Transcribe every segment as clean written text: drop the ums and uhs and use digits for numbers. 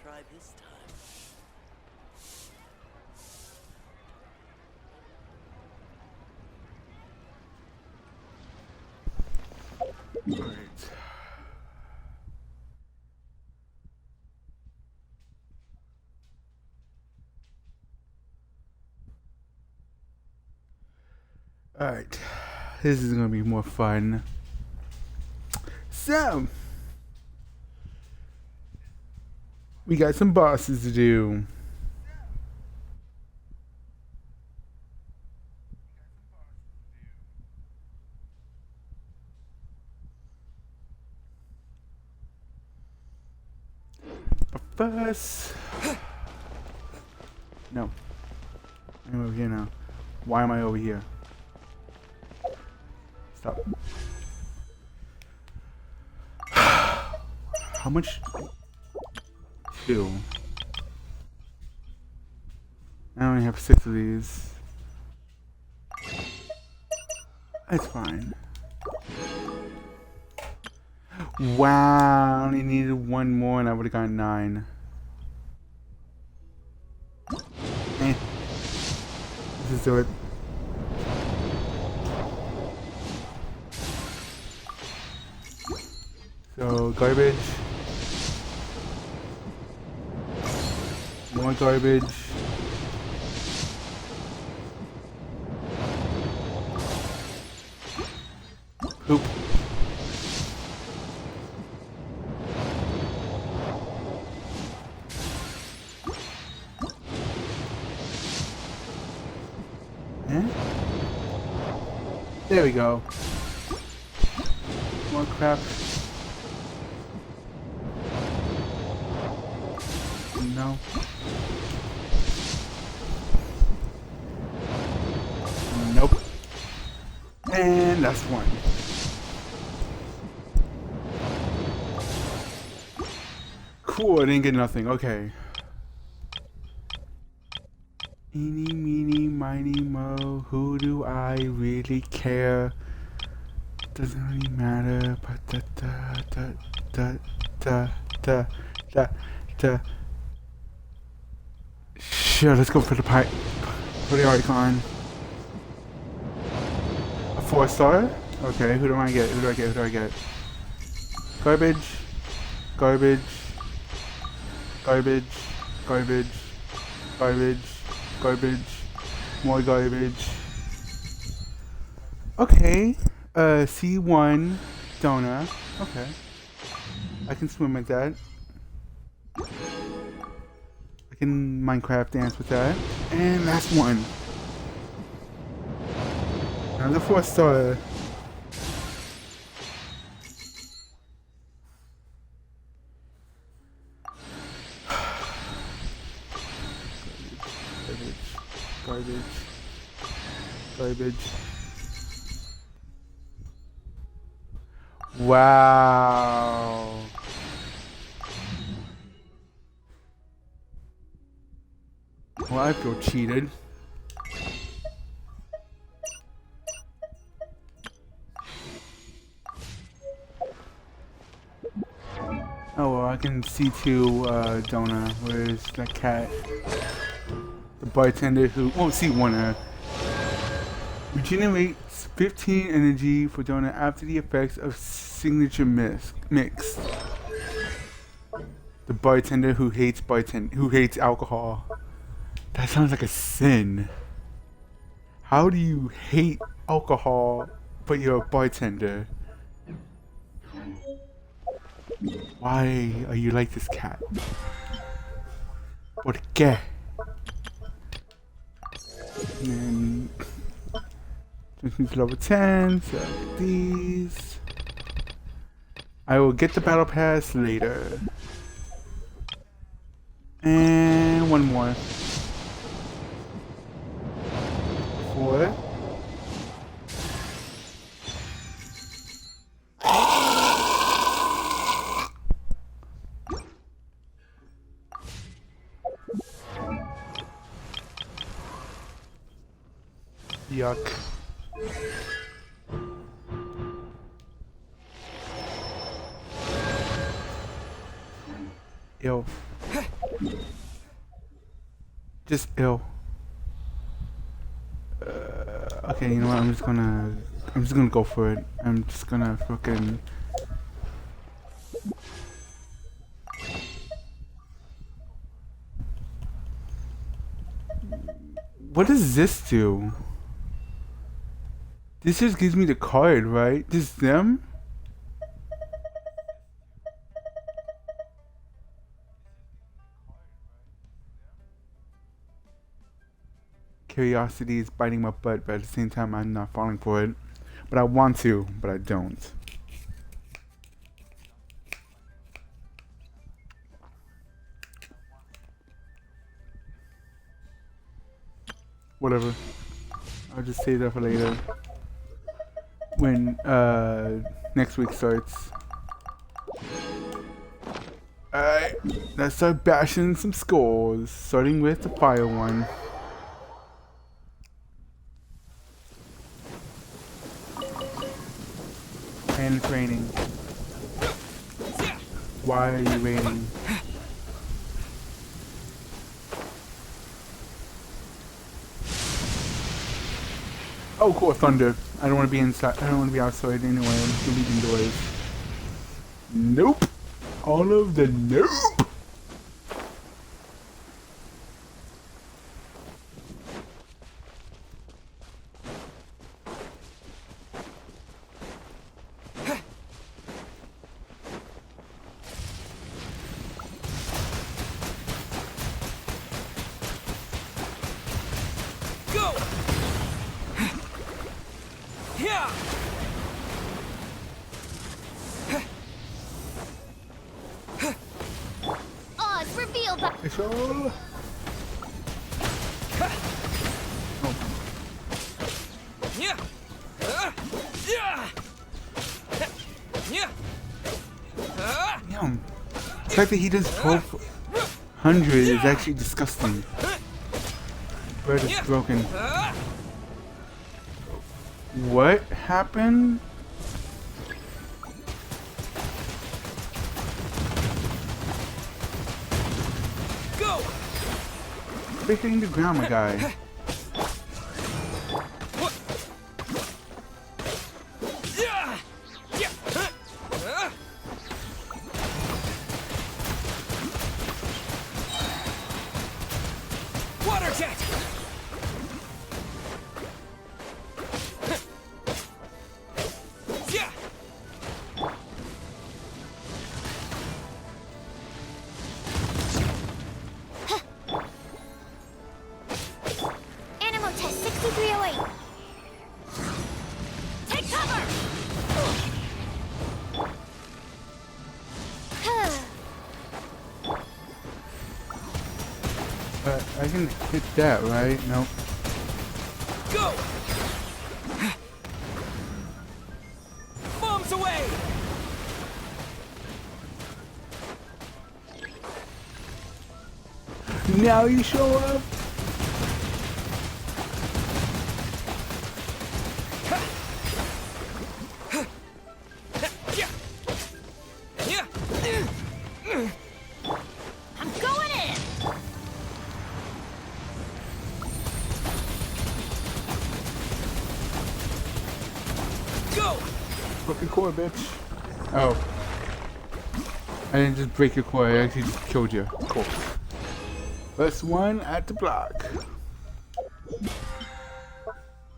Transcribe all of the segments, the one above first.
try this time. Alright. Alright. This is gonna be more fun. So we got some bosses to do. But first, no, I'm over here now. Why am I over here? Stop. How much? 2. I only have 6 of these. It's fine. Wow, I only needed 1 more and I would have gotten 9. Let's just do it. So, garbage. More garbage. Poop. Eh? There we go. More crap. No. Nope. And that's 1. Cool, I didn't get nothing. Okay. Eeny, meeny, miny, mo. Who do I really care? Doesn't really matter. But da. Sure, let's go for the pipe. For the icon. A 4-star? Okay, who do I get? Who do I get? Who do I get? Garbage. Garbage. Garbage. Garbage. Garbage. Garbage. More garbage. Okay. C1 donut. Okay. I can swim like that. I can Minecraft dance with that. And last one. Another 4-star. Garbage. Garbage. Wow. Well, I feel cheated. Oh well, I can see Donna. Where's that cat? The bartender who won't see one. Regenerates 15 energy for Donna after the effects of signature mix. The bartender who hates alcohol. That sounds like a sin. How do you hate alcohol but you're a bartender? Why are you like this, cat? ¿Por qué? And this is level 10, so these. I will get the battle pass later. And 1 more. 4. Yuck. Yo. Just ill. Okay, you know what? I'm just gonna go for it. I'm just gonna fucking. What does this do? This just gives me the card, right? This them? Curiosity is biting my butt, but at the same time, I'm not falling for it. But I want to, but I don't. Whatever. I'll just save that for later. When next week starts. Alright, let's start bashing some scores. Starting with the fire one. And it's raining. Why are you raining? Oh, cool, thunder. I don't want to be inside. I don't want to be outside anyway. I'm just gonna be indoors. Nope. All of the nope. It's all. Damn. The fact that he does 1200 is actually disgusting. Bird is broken. What happened? Quit hitting the ground, my guy. Water jet. I can hit that, right? Nope. Go! Bombs away! Now you show up! Broke your core, bitch. Oh. I didn't just break your core, I actually just killed you. Cool. First one at the block.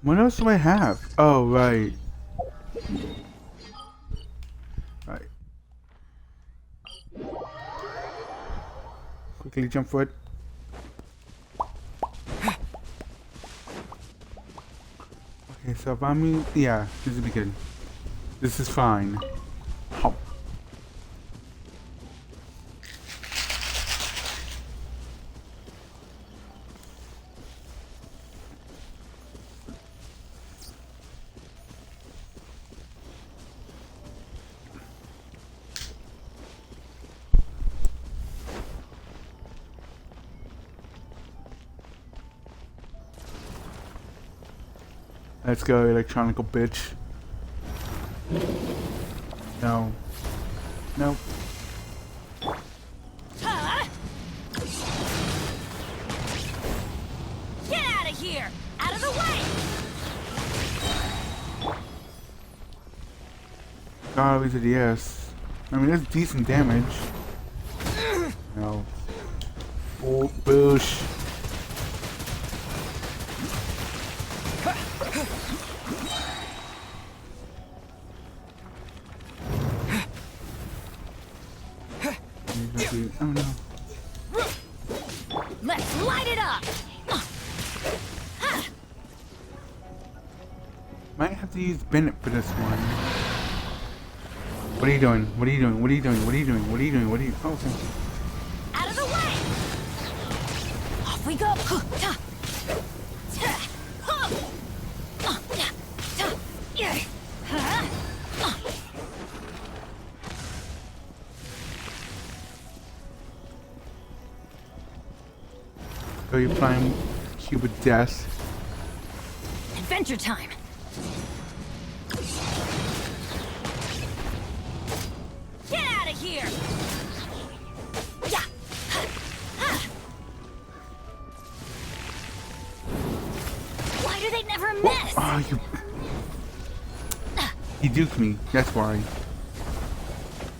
What else do I have? Oh, right. Right. Quickly jump for it. Okay, so if I'm... Yeah, this will be good. This is fine. Oh. Let's go, electronical bitch. No. Nope. Golly to the yes. I mean, that's decent damage. No. Oh, boosh. Oh no. Let's light it up. Might have to use Bennett for this one. What are you doing? What are you doing? What are you doing? What are you doing? What are you doing? What are you? Oh, okay. Out of the way. Off we go. So you're playing Cube of Death. Adventure time. Get out of here. Yeah. Why do they never miss? Oh, you duked me. That's why.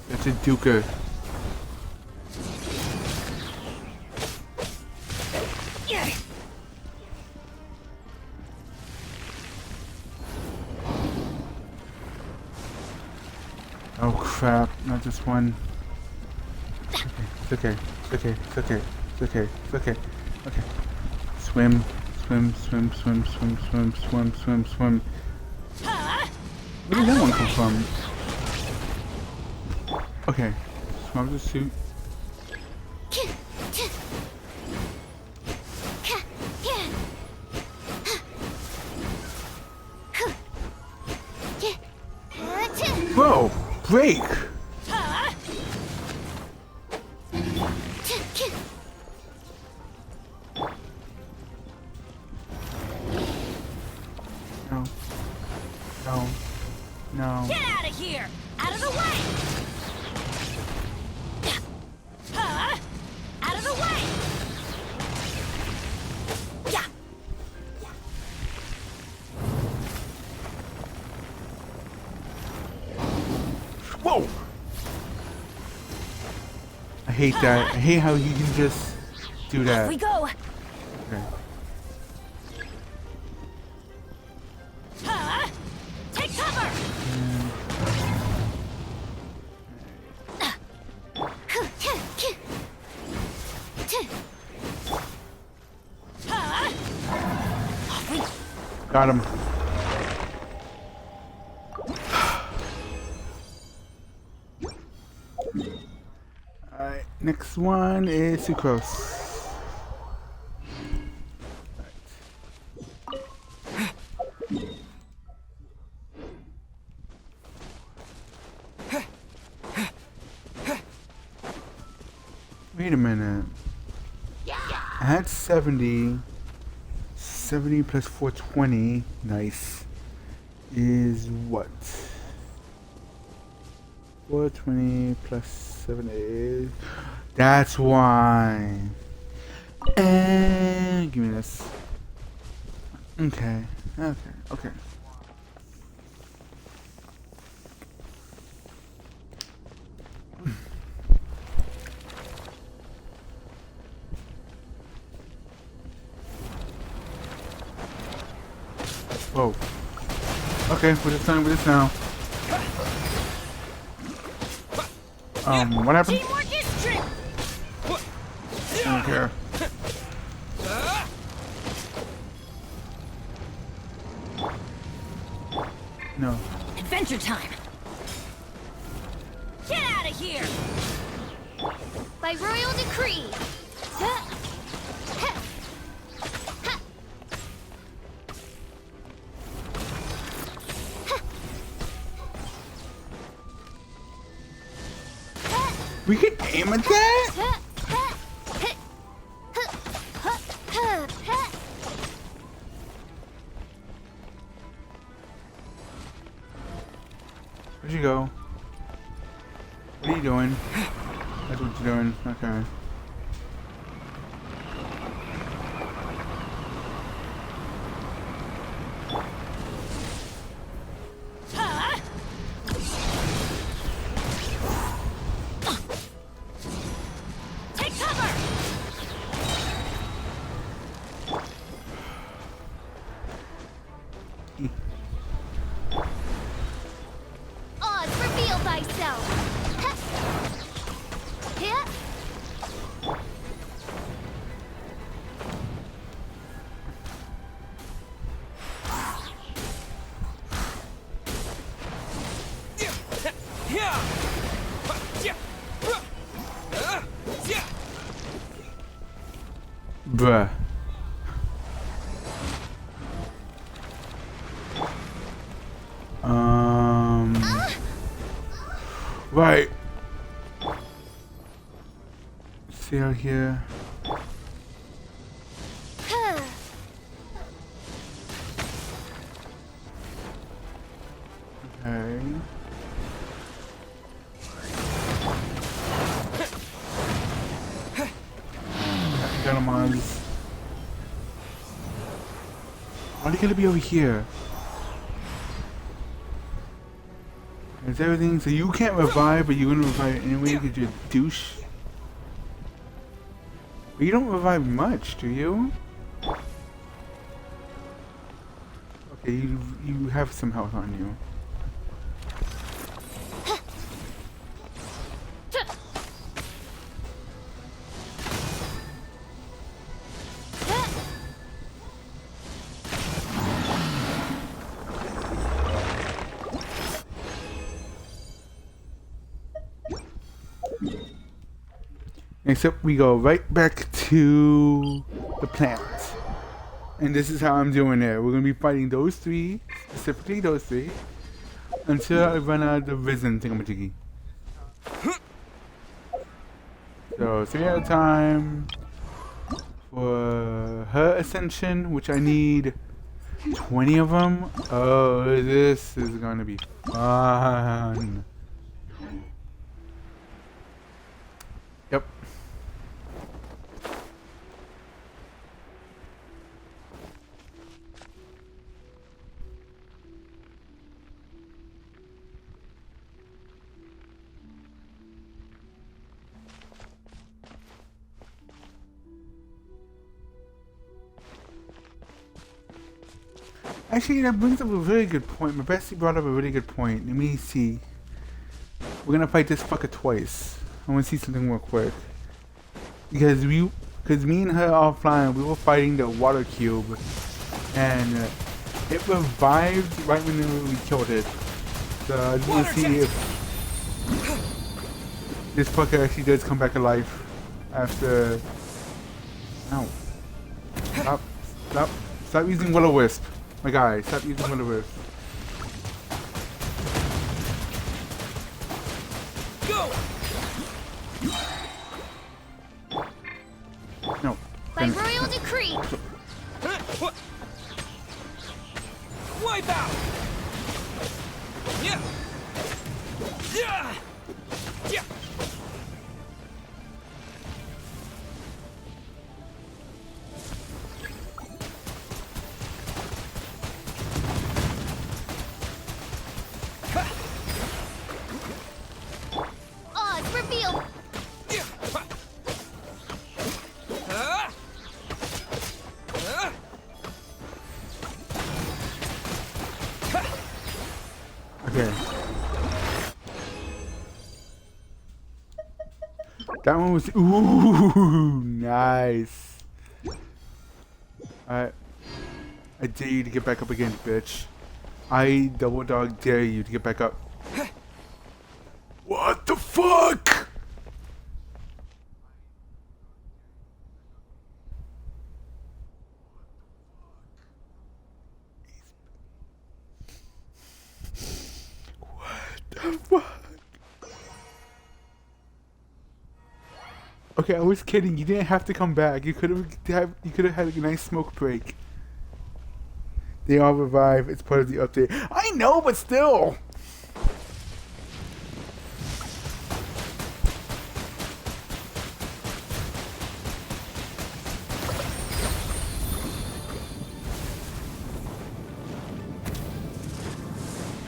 That's a duker. Oh crap, not this one. It's okay, it's okay, it's okay, it's okay, it's okay, okay. Swim, swim, swim, swim, swim, swim, swim, swim, swim. Where did that one come from? Okay, swim the suit. Whoa! Break! No. No. No. Get out of here! Out of the way! Out of the way! Yeah. Whoa! I hate that. I hate how you can just do that. Off we go. Okay. Take cover. Got him. Alright, next one is Sucrose. Wait a minute. I had 70. 70 plus 420. Nice. Is what? 420 plus 7 is. That's why. And give me this. Okay. Okay. Okay. Whoa. Okay, we're just done with this now. What happened? Teamwork is strength. I don't care. No. Adventure time. Get out of here. By royal decree. We can aim at that? Where'd you go? What are you doing? That's what you're doing. Okay. Reveal thyself. Here. Bruh. Right. See out here. Okay. Gentlemen. Why are you gonna be over here? Is everything so you can't revive, but you're gonna revive anyway because you're a douche? But you don't revive much, do you? Okay, you have some health on you. Except we go right back to the plant. And this is how I'm doing it. We're going to be fighting those three, specifically those three, until I run out of the risen thingamajiggy. So 3 at a time for her ascension, which I need 20 of them. Oh, this is going to be fun. Yep. Actually, that brings up a really good point. My bestie brought up a really good point. Let me see. We're gonna fight this fucker twice. I wanna see something real quick. Because me and her offline, we were fighting the water cube. And it revived right when we killed it. So I just wanna see if this fucker actually does come back alive after... Ow. Stop using Will-O-Wisp. My guy, stop using Will-O-Wisp. Go! No. By royal decree. Wipe out! Yeah! Yeah! Yeah! Odds revealed. Okay. That one was... Ooh, nice. Alright. I dare you to get back up again, bitch. I double dog dare you to get back up. What the fuck? What the fuck? Okay, I was kidding. You didn't have to come back. You could have had a nice smoke break. They all revive. It's part of the update. I know, but still.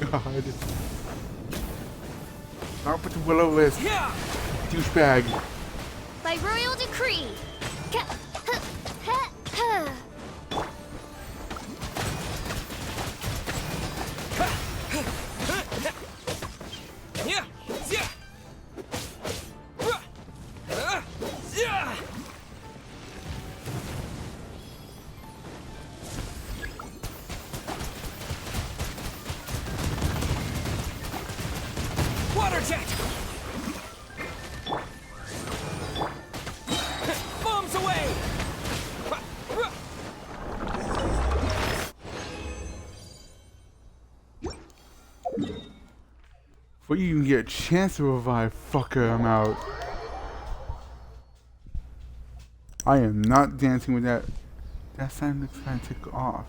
God. Not with the Will-O-Wisp. Yeah! Douchebag. By royal decree. Yeah! Yeah! Yeah! Yeah! Water jet! Bombs away! Before you even get a chance to revive, fucker, I'm out. I am not dancing with that. That slime looks kind of ticked off.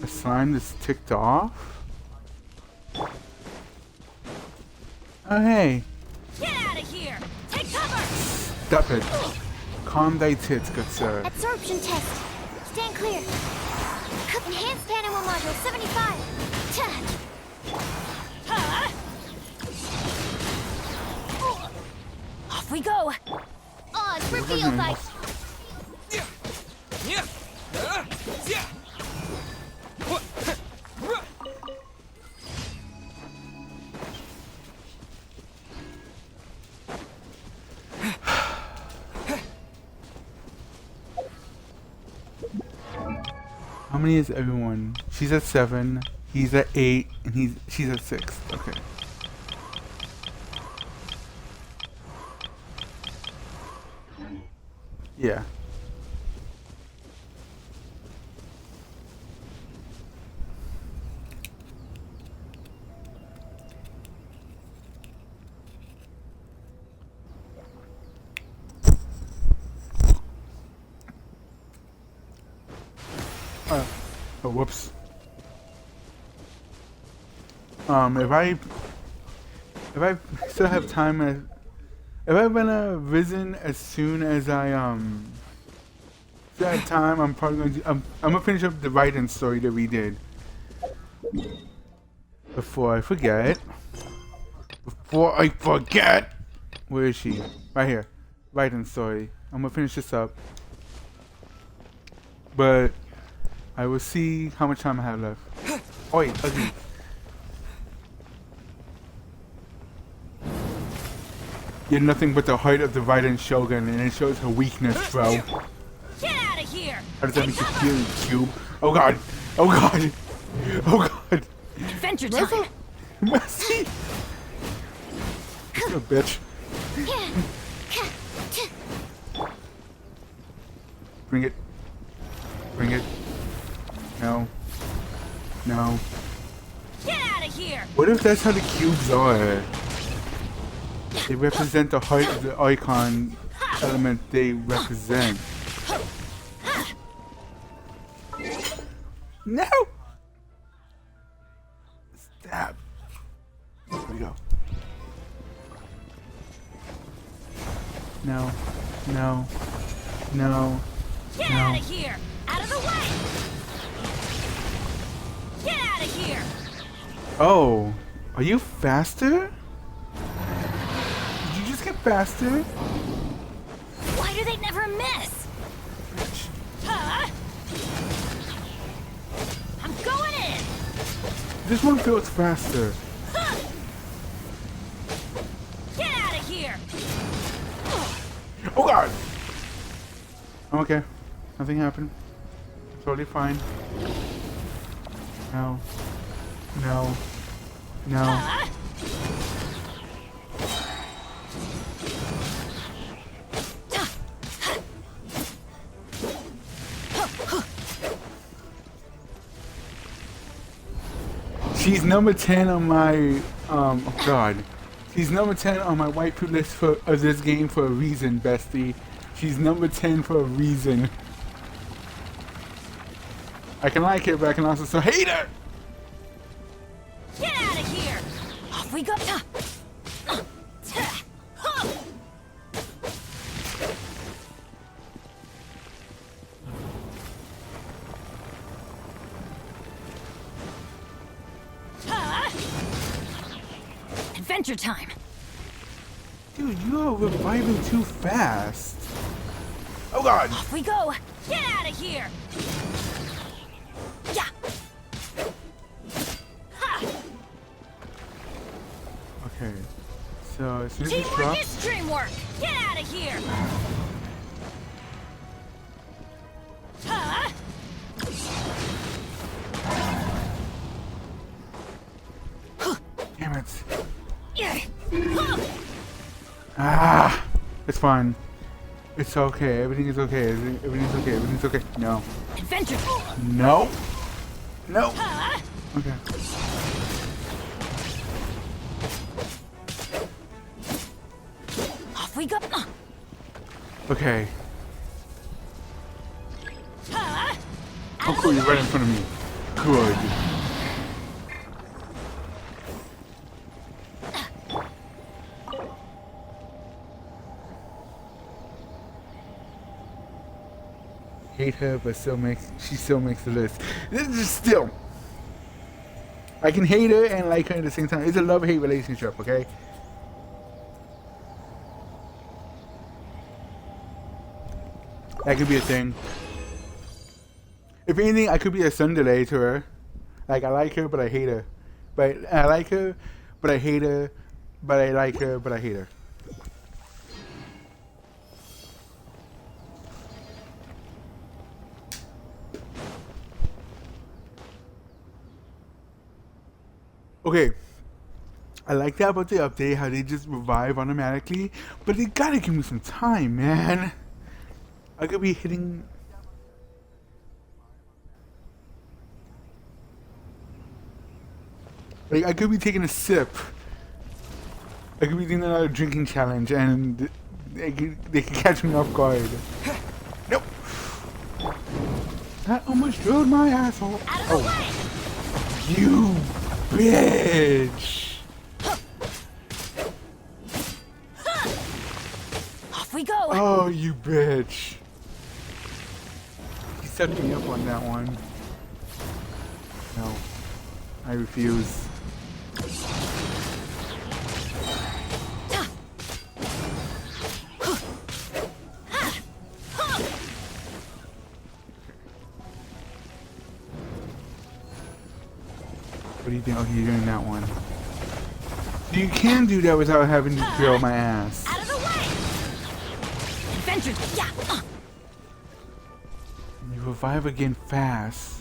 The slime that's ticked off? Oh, hey. Get out of here! Take cover! Stop it. Calm thy tits, good sir. Absorption test. Stand clear. Enhanced animal module 75. Huh? Off we go. Oz for field life. Yeah! Yeah! Yeah! How many is everyone? She's at 7, he's at 8, and she's at 6. Okay. Yeah. Oh, whoops. If I still have time, if I've been risen as soon as I still have time, I'm probably going to I'm gonna finish up the writing story that we did before I forget. Where is she? Right here. Writing story. I'm gonna finish this up, but I will see how much time I have left. Oi, ugly. You're nothing but the height of the Raiden Shogun, and it shows her weakness, bro. Get out of here! How does that make you feel, you cube? Oh god! Oh god! Oh god! Adventure time! Mercy! You a bitch. Bring it. Bring it. No. No. Get out of here! What if that's how the cubes are? They represent the height of the icon element they represent. No! Stab. There we go. No. No. No. Get No. out of here! Out of the way! Get out of here! Oh. Are you faster? Did you just get faster? Why do they never miss? Huh? I'm going in! This one feels faster. Huh. Get out of here! Oh god! I'm okay. Nothing happened. Totally fine. No. No. No. Huh? She's number 10 on my, oh god. She's number 10 on my waifu list for this game for a reason, bestie. She's number 10 for a reason. I can like it, but I can also still hate her! Get out of here! Off we go! Adventure time! Dude, you are reviving too fast. Oh god! Off we go! Get out of here! Yeah! Ha! Okay. So as soon as this Teamwork drops, is dreamwork. Get out of here. Huh? damn it. Yeah. Huh. Ah, it's fine. It's okay. Everything is okay. Everything's okay. Everything's okay. No. Adventure. No. No. Huh? Okay. Off we go. Okay. Huh? Oh, cool. You're right in front of me. Good. Hate her, but she still makes the list. This is still. I can hate her and like her at the same time. It's a love-hate relationship, okay? That could be a thing. If anything, I could be a tsundere to her. Like, I like her, but I hate her. But I like her, but I hate her. But I like her, but I hate her. Okay, I like that about the update, how they just revive automatically, but they gotta give me some time, man. I could be hitting... Like, I could be taking a sip. I could be doing another drinking challenge, and they could catch me off guard. Nope. That almost drilled my asshole. Out of the way. You bitch! Off we go. Oh, you bitch! He set me up on that one. No, I refuse. What do you think? Okay, you're doing that one. You can do that without having to drill my ass. Out of the way. Adventure. Yeah. You revive again fast.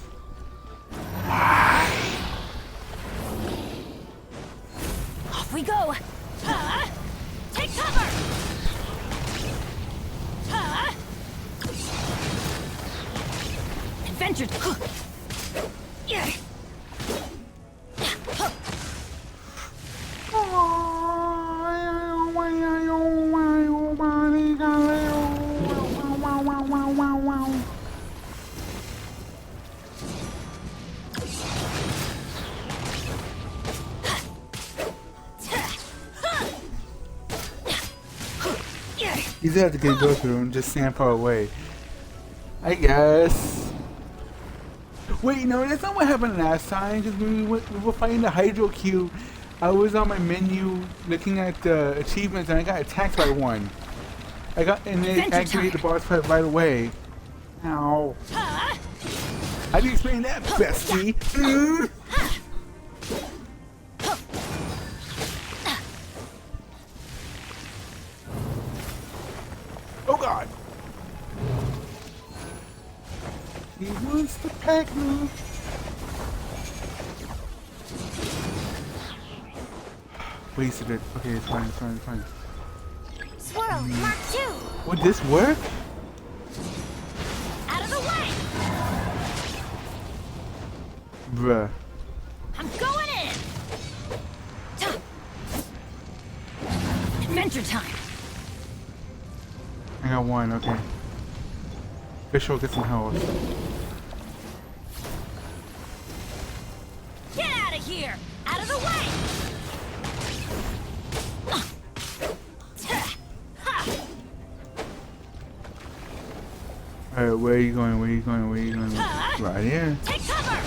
Off we go. Huh? Take cover. Huh? Adventure. Yeah. You just have to go through and just stand far away. I guess. Wait, no, that's not what happened last time. Because we were fighting the Hydro Cube. I was on my menu looking at the achievements and I got attacked by one. And they activated the boss fight right away. Ow. How do you explain that, bestie? Oh god! He wants to pack me. Wasted it. Okay, it's fine, it's fine, it's fine. Swirl. Mark 2. Would this work? Out of the way. Bruh. I'm going in. Adventure time. I got one, okay. Fish will get some health. Get out of here. Out of the way. Alright, where are you going? Where are you going? Where are you going? Right here. Take cover.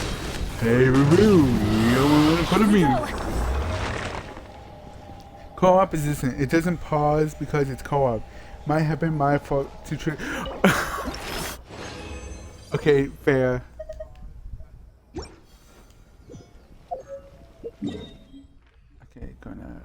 Hey, boo-boo! You don't want to put me. Co-op is this. It doesn't pause because it's co-op. Might have been my fault to trick. Okay, fair. Okay, gonna.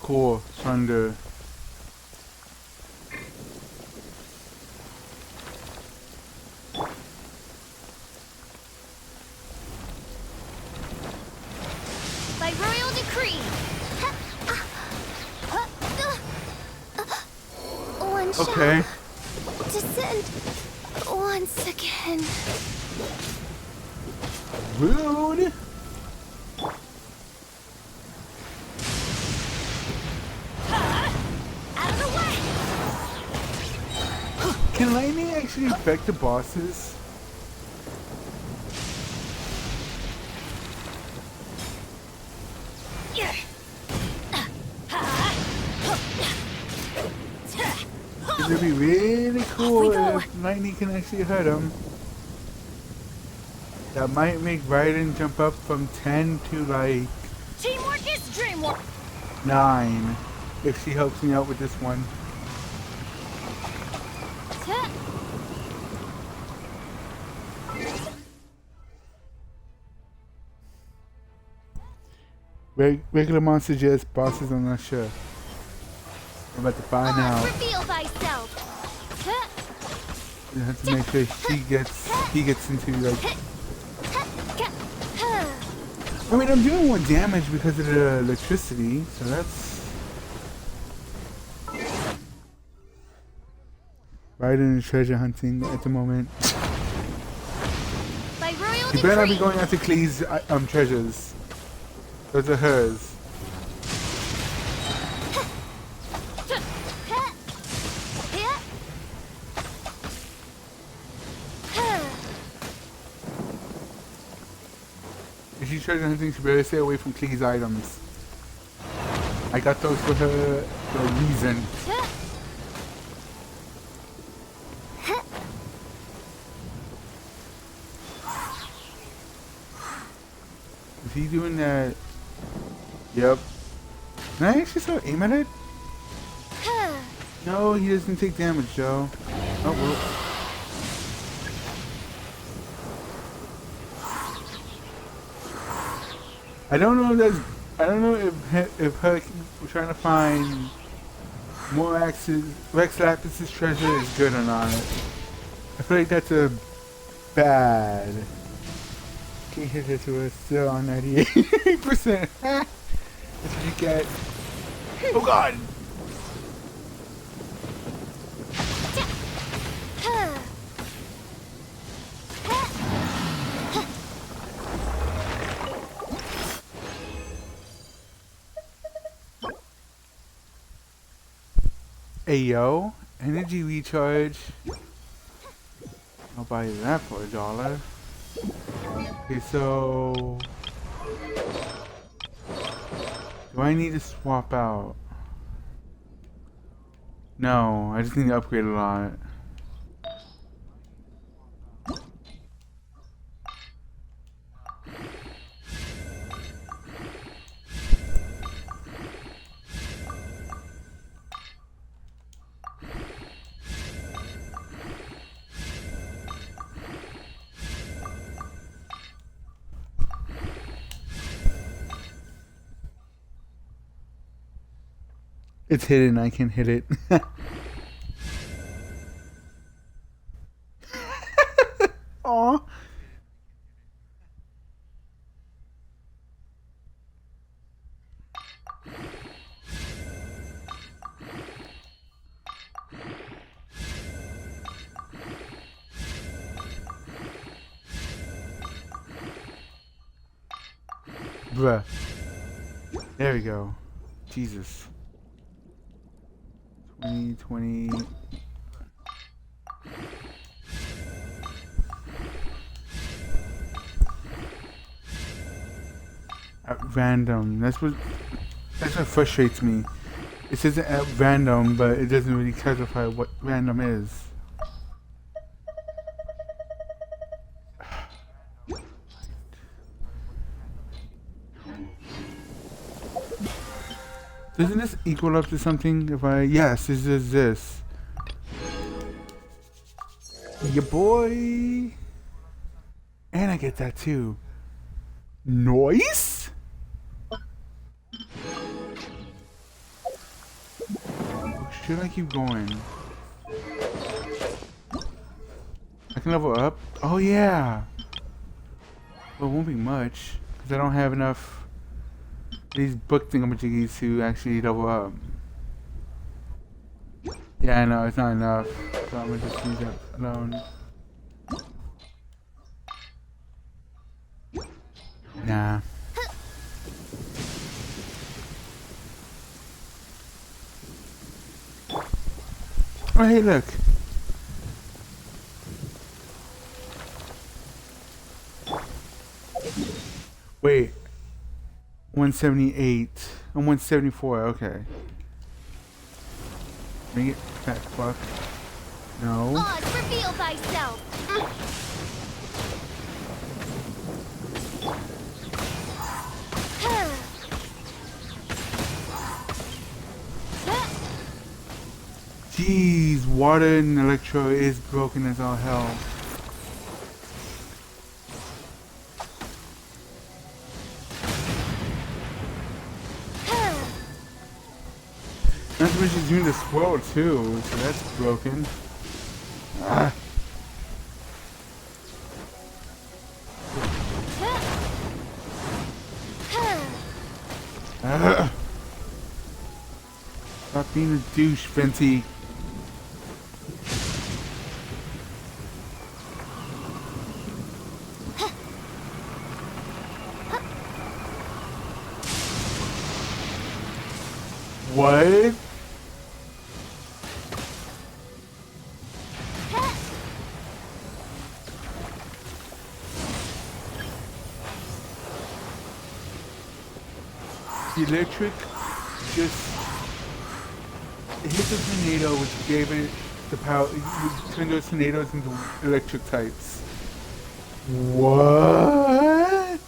Cool. Thunder. By royal decree. One shall Okay. descend once again. Rude. Out of the way! Can lightning actually affect the bosses? It would be really cool go. if lightning can actually hurt them. That might make Raiden jump up from 10 to like Teamwork is dreamwork. 9 if she helps me out with this one. Regular monsters, yes. Bosses, I'm not sure. I'm about to find out. Reveal thyself. I have to make sure he gets into like. I mean, I'm doing more damage because of the electricity, so that's. Raiden is treasure hunting at the moment. By royal You better not be decree. going after Klee's treasures. Those are hers. If she's treasure hunting, she better stay away from Klee's items. I got those for her for a reason. Is he doing that? Yep. Can I actually still aim at it? No, he doesn't take damage, Joe. Oh, well. I don't know if that's. I don't know if her trying to find more Rex Lapis's treasure is good or not. I feel like that's a bad. Can't hit it to us. Still on 98%. That's what you get. Oh God! Ayo, energy recharge. I'll buy that for $1. Okay, so do I need to swap out? No, I just need to upgrade a lot. It's hidden, I can hit it. Aw. Bruh. There we go. Jesus. 20. At random. That's what frustrates me. It says it at random, but it doesn't really clarify what random is. Doesn't this equal up to something if I... Yes, this is this. Yeah, boy. And I get that too. Noise? Should I keep going? I can level up? Oh yeah! Well, it won't be much, because I don't have enough these book thingamajiggies to actually level up. Yeah, I know, it's not enough. So I'm gonna just use that alone. Nah. Oh, hey, look. Wait. 178. I'm 174, okay. Bring it back, fuck. No. Oz, reveal thyself. Jeez, water and electro is broken as all hell. Not to mention she's doing the swirl too, so that's broken. Ah. Ah. Stop being a douche, Fenty. What? The electric just hit the tornado, which gave it the power, which turned those tornadoes into electric types. What?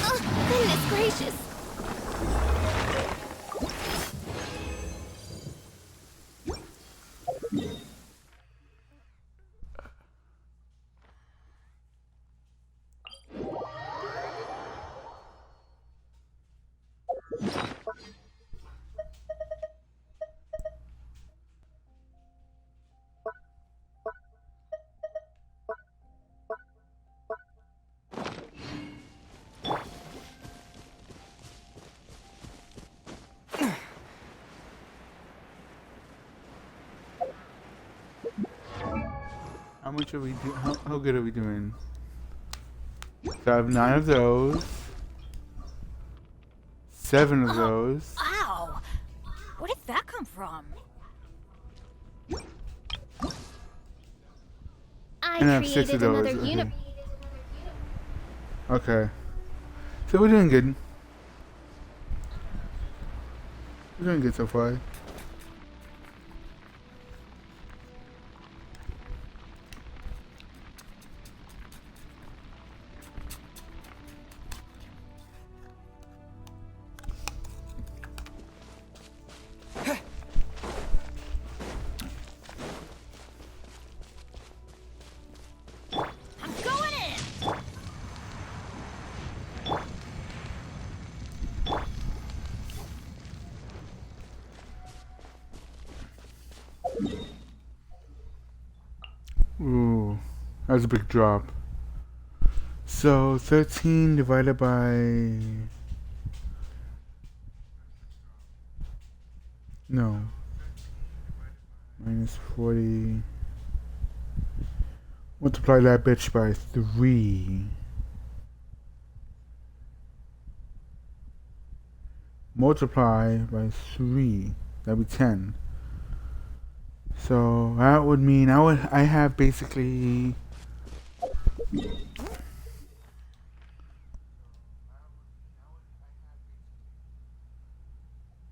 Oh, goodness gracious. How much are we doing? How good are we doing? So I have 9 of those. 7 of those. Ow! Where did that come from? And I have 6 of created those. another Okay. Okay. So we're doing good. We're doing good so far. I'm going in! Ooh, that was a big drop. So 13 divided by... No. Minus 40. Multiply that bitch by 3. Multiply by 3. That'd be 10. So that would mean I have basically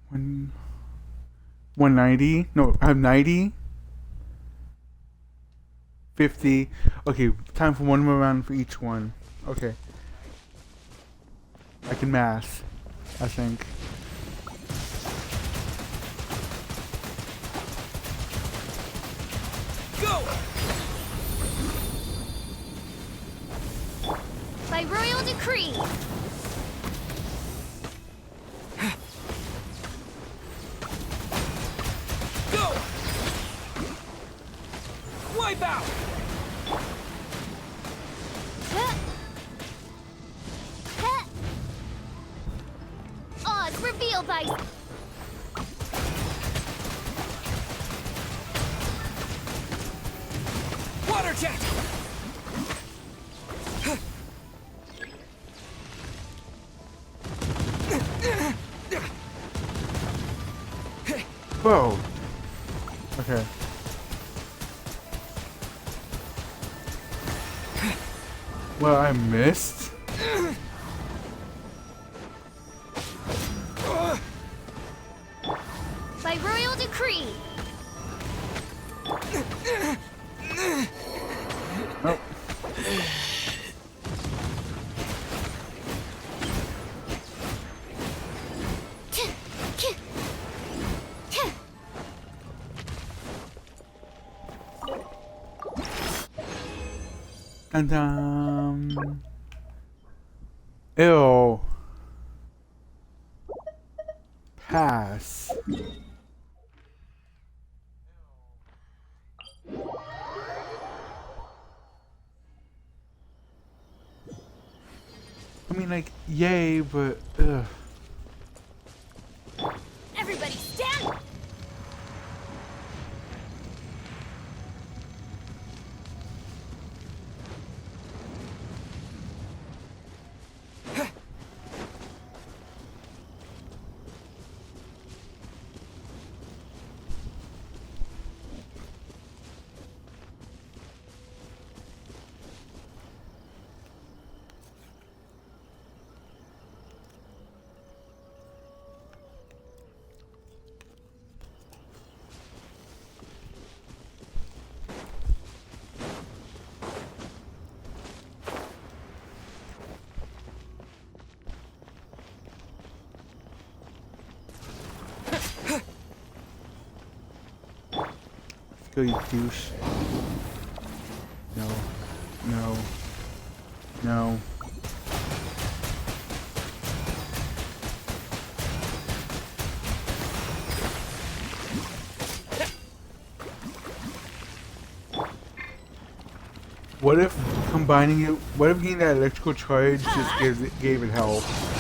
one 190. No, I have 90. 50. Okay, time for one more round for each one. Okay. I can math, I think. Go! royal decree. Go! Wipe out! Huh. Huh. Oz reveal by Water jet! Whoa. Okay. Well, I missed. by royal decree. Nope. Dun dun. Ew. Pass. I mean, like, yay, but ugh. Everybody stand! Go, you douche. No. No. No. What if combining it? What if getting that electrical charge just gave it health?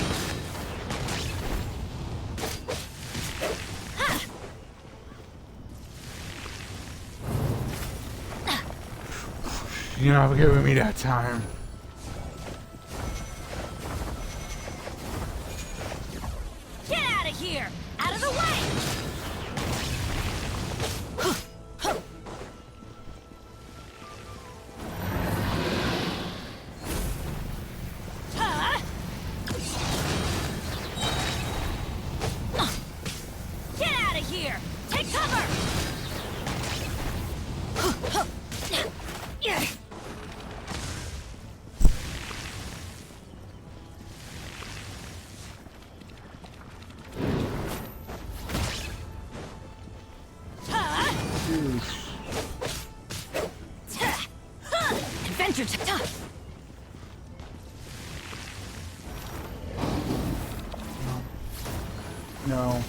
You're not giving me that time. Get out of here! Out of the way! Get out of here! Take cover! Adventure time! No.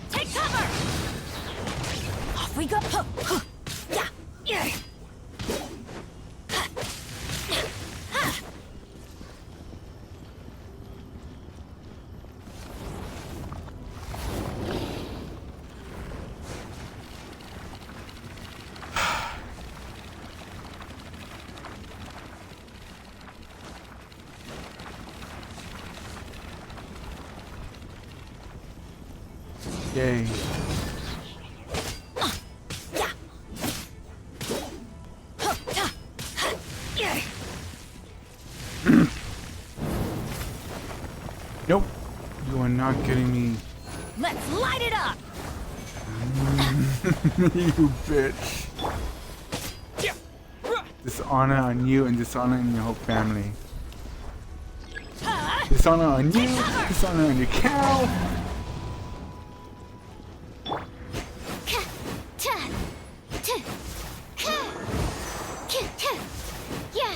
Take cover! Off we go! Yeah! Yeah! Yay. Nope. You are not getting me. Let's light it up! You bitch. Dishonor on you and dishonor on your whole family. Dishonor on you, dishonor on your cow. Yeah.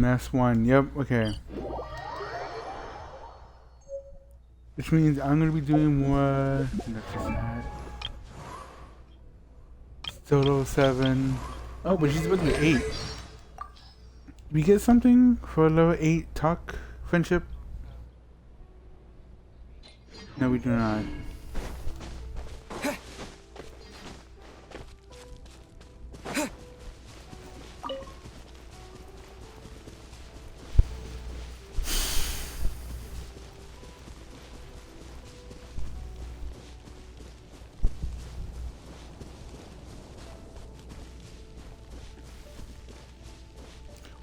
S1. Yep, okay. Which means I'm gonna be doing more. That's just that. Solo 7. Oh, but she's about to be 8. We get something for level 8 talk friendship? No, we do not.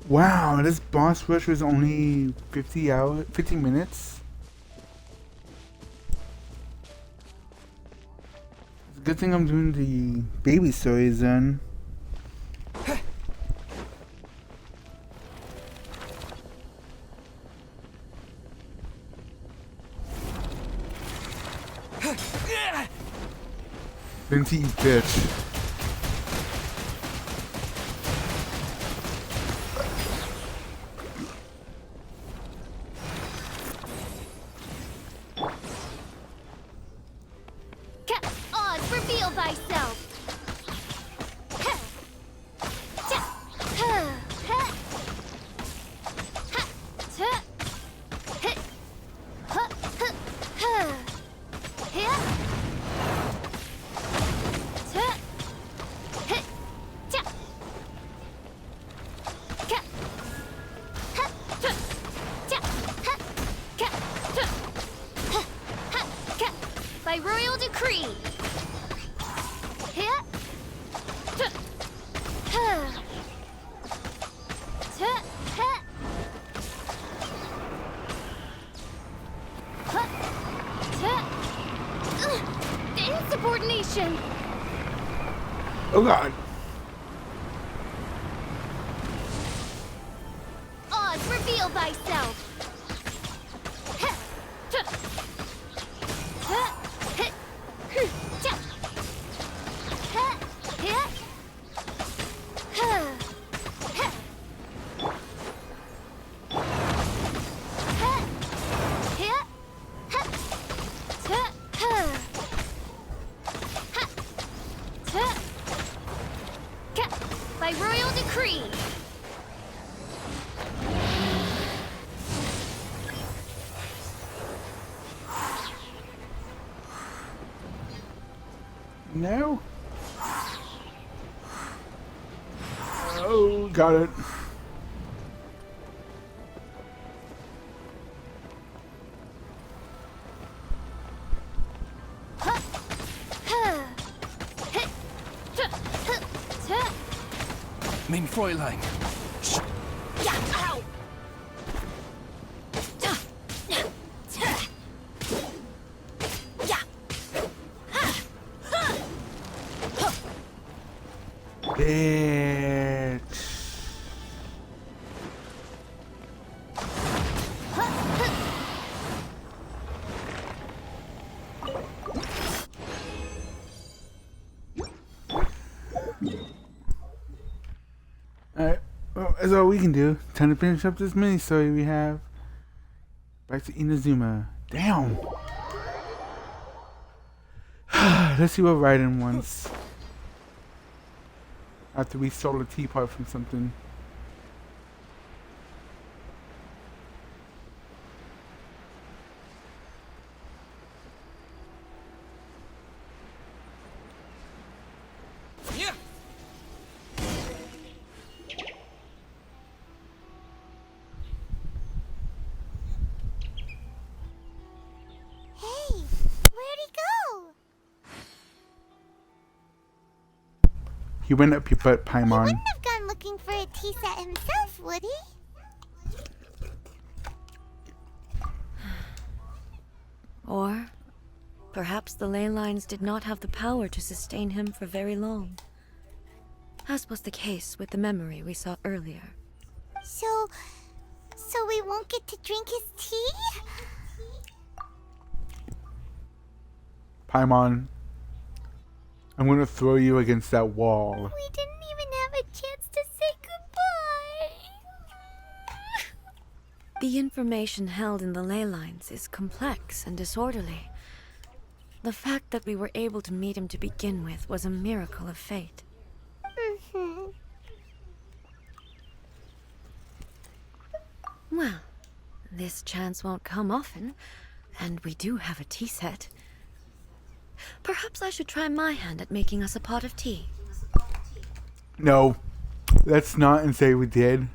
Wow, this boss rush was only 50 minutes. It's a good thing I'm doing the baby stories then. Vinci, you bitch. Reveal thyself. By royal decree. Insubordination. Oh god. Oz, reveal thyself. By royal decree. No. Oh, got it. Mein Fräulein. Ow! Bitch. Alright, well, that's all we can do. Time to finish up this mini story we have. Back to Inazuma. Damn. Let's see what Raiden wants. After we stole a teapot from something. Yeah. Hey, where'd he go? He went up your butt, He Paimon. wouldn't have gone looking for a tea set himself, would he? Or perhaps the ley lines did not have the power to sustain him for very long, as was the case with the memory we saw earlier. So we won't get to drink his tea? Paimon, I'm gonna throw you against that wall. We didn't even have a chance to say goodbye. The information held in the ley lines is complex and disorderly. The fact that we were able to meet him to begin with was a miracle of fate. Well, this chance won't come often, and we do have a tea set. Perhaps I should try my hand at making us a pot of tea. No, let's not and say we did.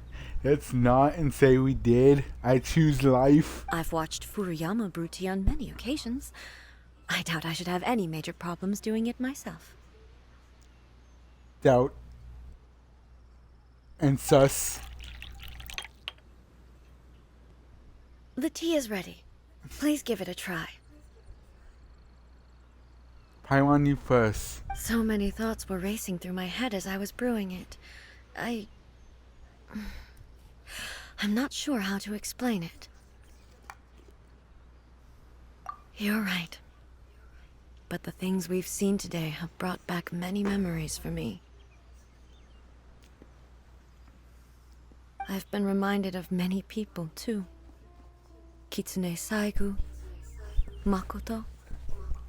Let's not and say we did. I choose life. I've watched Furuyama brew tea on many occasions. I doubt I should have any major problems doing it myself. Doubt. And sus. The tea is ready. Please give it a try. Paimon, you first. So many thoughts were racing through my head as I was brewing it. I'm not sure how to explain it. You're right. But the things we've seen today have brought back many memories for me. I've been reminded of many people, too. Kitsune Saigu, Makoto,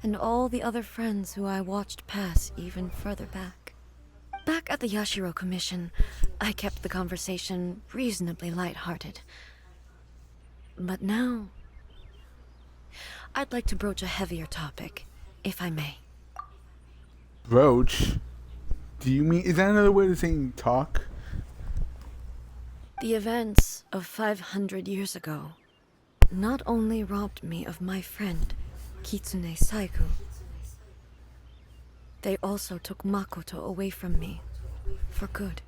and all the other friends who I watched pass even further back. Back at the Yashiro Commission, I kept the conversation reasonably lighthearted. But now, I'd like to broach a heavier topic, if I may. Broach? Do you mean... Is that another way of saying talk? The events of 500 years ago not only robbed me of my friend, Kitsune Saigu, they also took Makoto away from me, for good.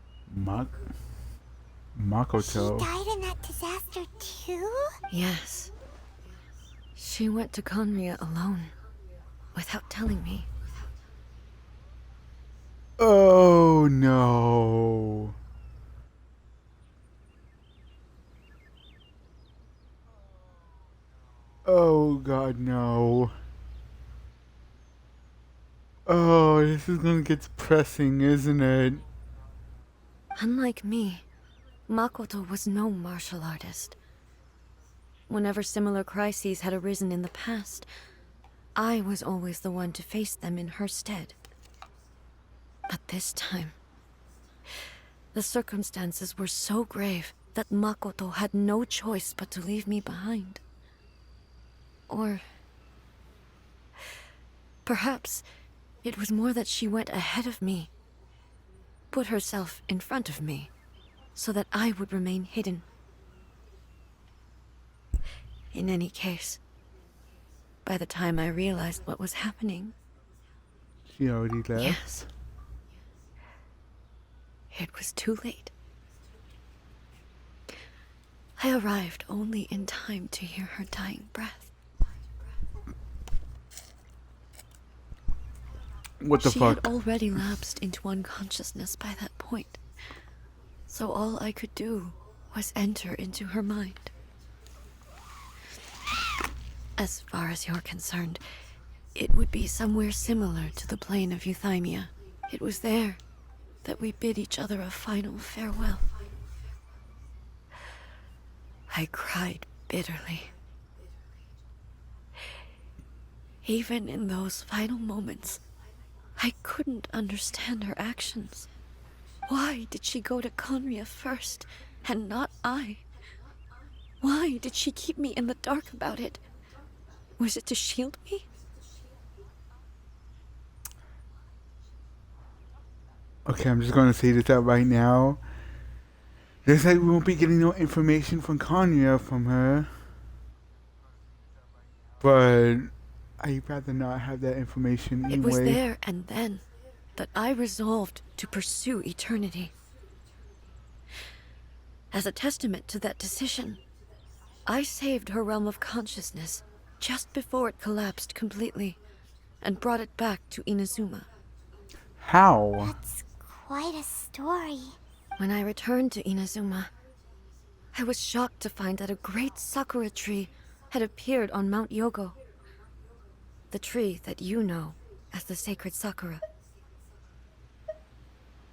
Makoto? She died in that disaster too? Yes. She went to Conria alone, without telling me. Oh no. Oh god, no. Oh, this is gonna get depressing, isn't it? Unlike me, Makoto was no martial artist. Whenever similar crises had arisen in the past, I was always the one to face them in her stead. But this time, the circumstances were so grave that Makoto had no choice but to leave me behind. Or perhaps it was more that she went ahead of me, put herself in front of me, so that I would remain hidden. In any case, by the time I realized what was happening... She already left? Yes. It was too late. I arrived only in time to hear her dying breath. What the She fuck? had already lapsed into unconsciousness by that point, so all I could do was enter into her mind. As far as you're concerned, it would be somewhere similar to the plane of Euthymia. It was there that we bid each other a final farewell. I cried bitterly. Even in those final moments, I couldn't understand her actions. Why did she go to Conria first, and not I? Why did she keep me in the dark about it? Was it to shield me? Okay, I'm just gonna say this out right now. Looks like we won't be getting no information from Kanya from her. But I'd rather not have that information anyway. It was there and then that I resolved to pursue eternity. As a testament to that decision, I saved her realm of consciousness just before it collapsed completely and brought it back to Inazuma. How? That's quite a story. When I returned to Inazuma, I was shocked to find that a great sakura tree had appeared on Mount Yogo. The tree that you know as the sacred sakura.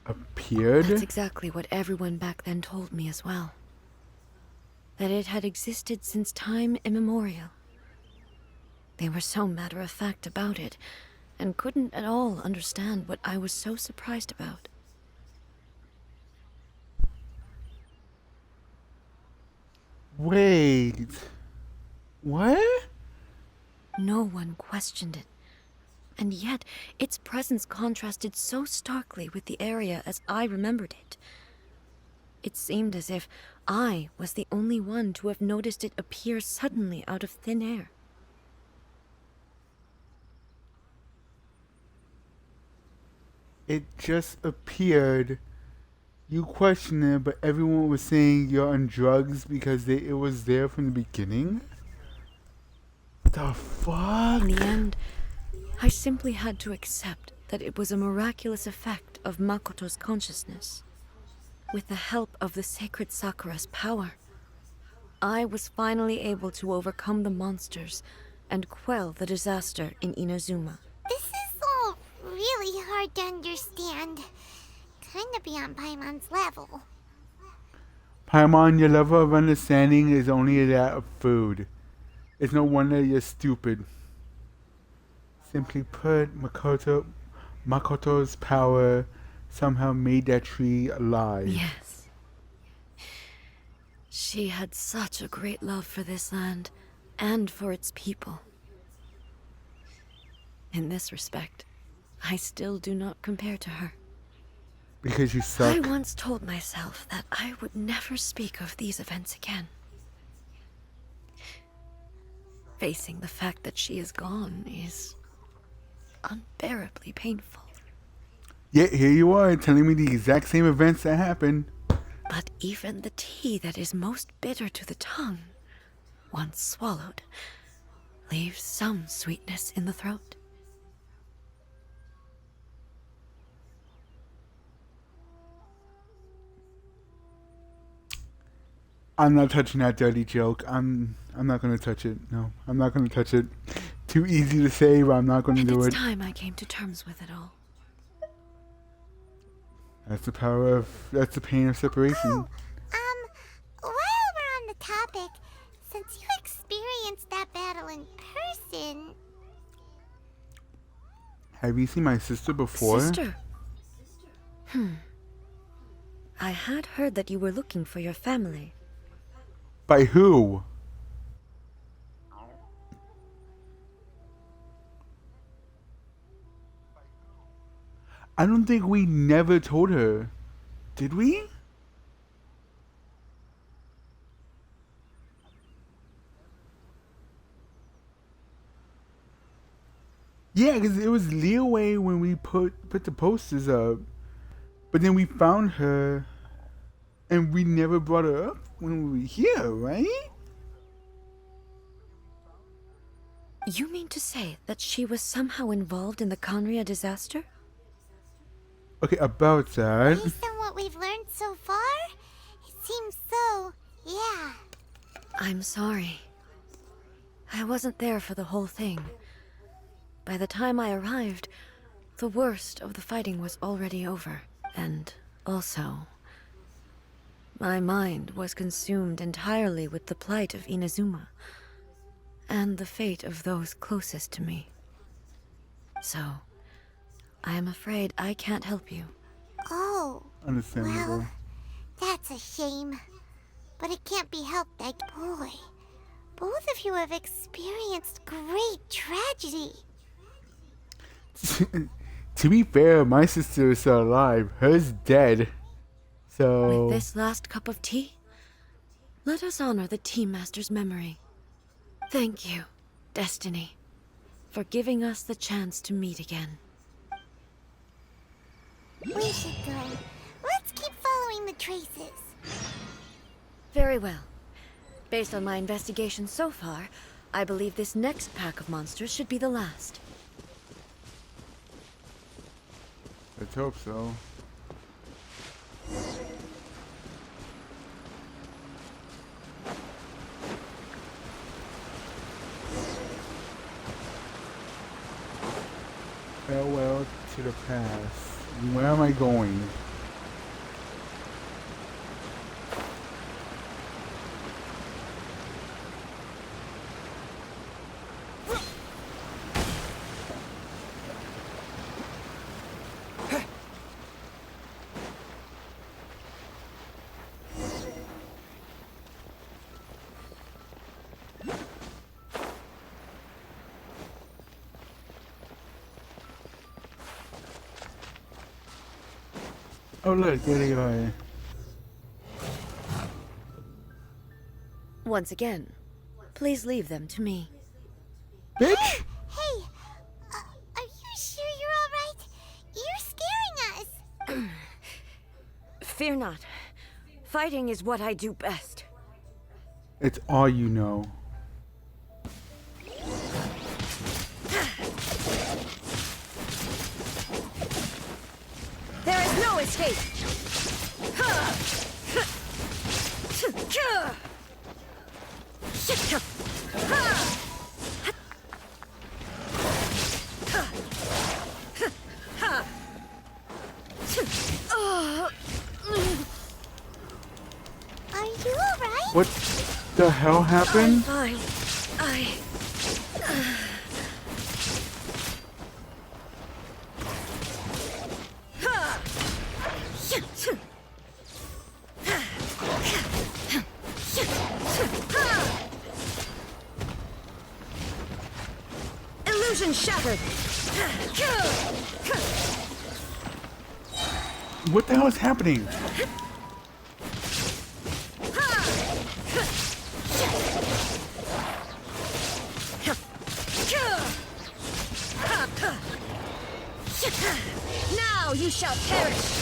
Appeared? That's exactly what everyone back then told me as well. that it had existed since time immemorial. They were so matter-of-fact about it, and couldn't at all understand what I was so surprised about. Wait. What? No one questioned it, and yet its presence contrasted so starkly with the area as I remembered it. It seemed as if I was the only one to have noticed it appear suddenly out of thin air. It just appeared. You questioned it, but everyone was saying you're on drugs because it was there from the beginning? What the fuck? In the end, I simply had to accept that it was a miraculous effect of Makoto's consciousness. With the help of the sacred Sakura's power, I was finally able to overcome the monsters and quell the disaster in Inazuma. This is all really hard to understand. Kinda beyond Paimon's level. Paimon, your level of understanding is only that of food. It's no wonder you're stupid. Simply put, Makoto's power somehow made that tree alive. Yes. She had such a great love for this land and for its people. In this respect, I still do not compare to her. Because you I suck. once told myself that I would never speak of these events again. Facing the fact that she is gone is unbearably painful. Yet here you are telling me the exact same events that happened. But even the tea that is most bitter to the tongue, once swallowed, leaves some sweetness in the throat. I'm not touching that dirty joke. I'm not gonna touch it. No, I'm not gonna touch it. Too easy to say, but I'm not gonna And do it's it. time I came to terms with it all. That's the pain of separation. Oh, while we're on the topic, since you experienced that battle in person, Have you seen my sister before? Sister? I had heard that you were looking for your family. By who? I don't think we never told her. Did we? Yeah, because it was Leeway when we put the posters up. But then we found her and we never brought her up when we were here, right? You mean to say that she was somehow involved in the Conria disaster? Okay, about that. based on what we've learned so far, it seems so, yeah. I'm sorry. I wasn't there for the whole thing. By the time I arrived, the worst of the fighting was already over. And also, my mind was consumed entirely with the plight of Inazuma and the fate of those closest to me. So, I am afraid I can't help you. Oh, Understandable. well, that's a shame. But it can't be helped, boy. Both of you have experienced great tragedy. To be fair, my sister is still alive. Hers dead. So With this last cup of tea, let us honor the Tea Master's memory. Thank you, Destiny, for giving us the chance to meet again. We should go. Let's keep following the traces. Very well. Based on my investigation so far, I believe this next pack of monsters should be the last. let's hope so. Farewell to the past. Where am I going? Oh look, there they are. Once again, please leave them to me. Bitch! Hey, are you sure you're all right? You're scaring us. Fear not. Fighting is what I do best. It's all you know. There is no escape. Are you all right? What the hell I'm happened? fine. Illusion shattered. What the hell is happening? Now you shall perish.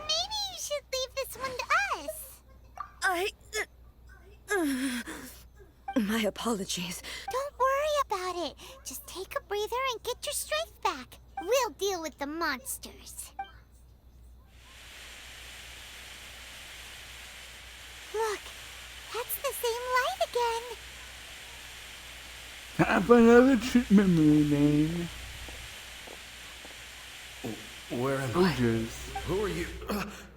Maybe you should leave this one to us. My apologies. Don't worry about it. Just take a breather and get your strength back. We'll deal with the monsters. Look, that's the same light again. Time for another trip memory lane. Where am I? Soldiers. Who are you?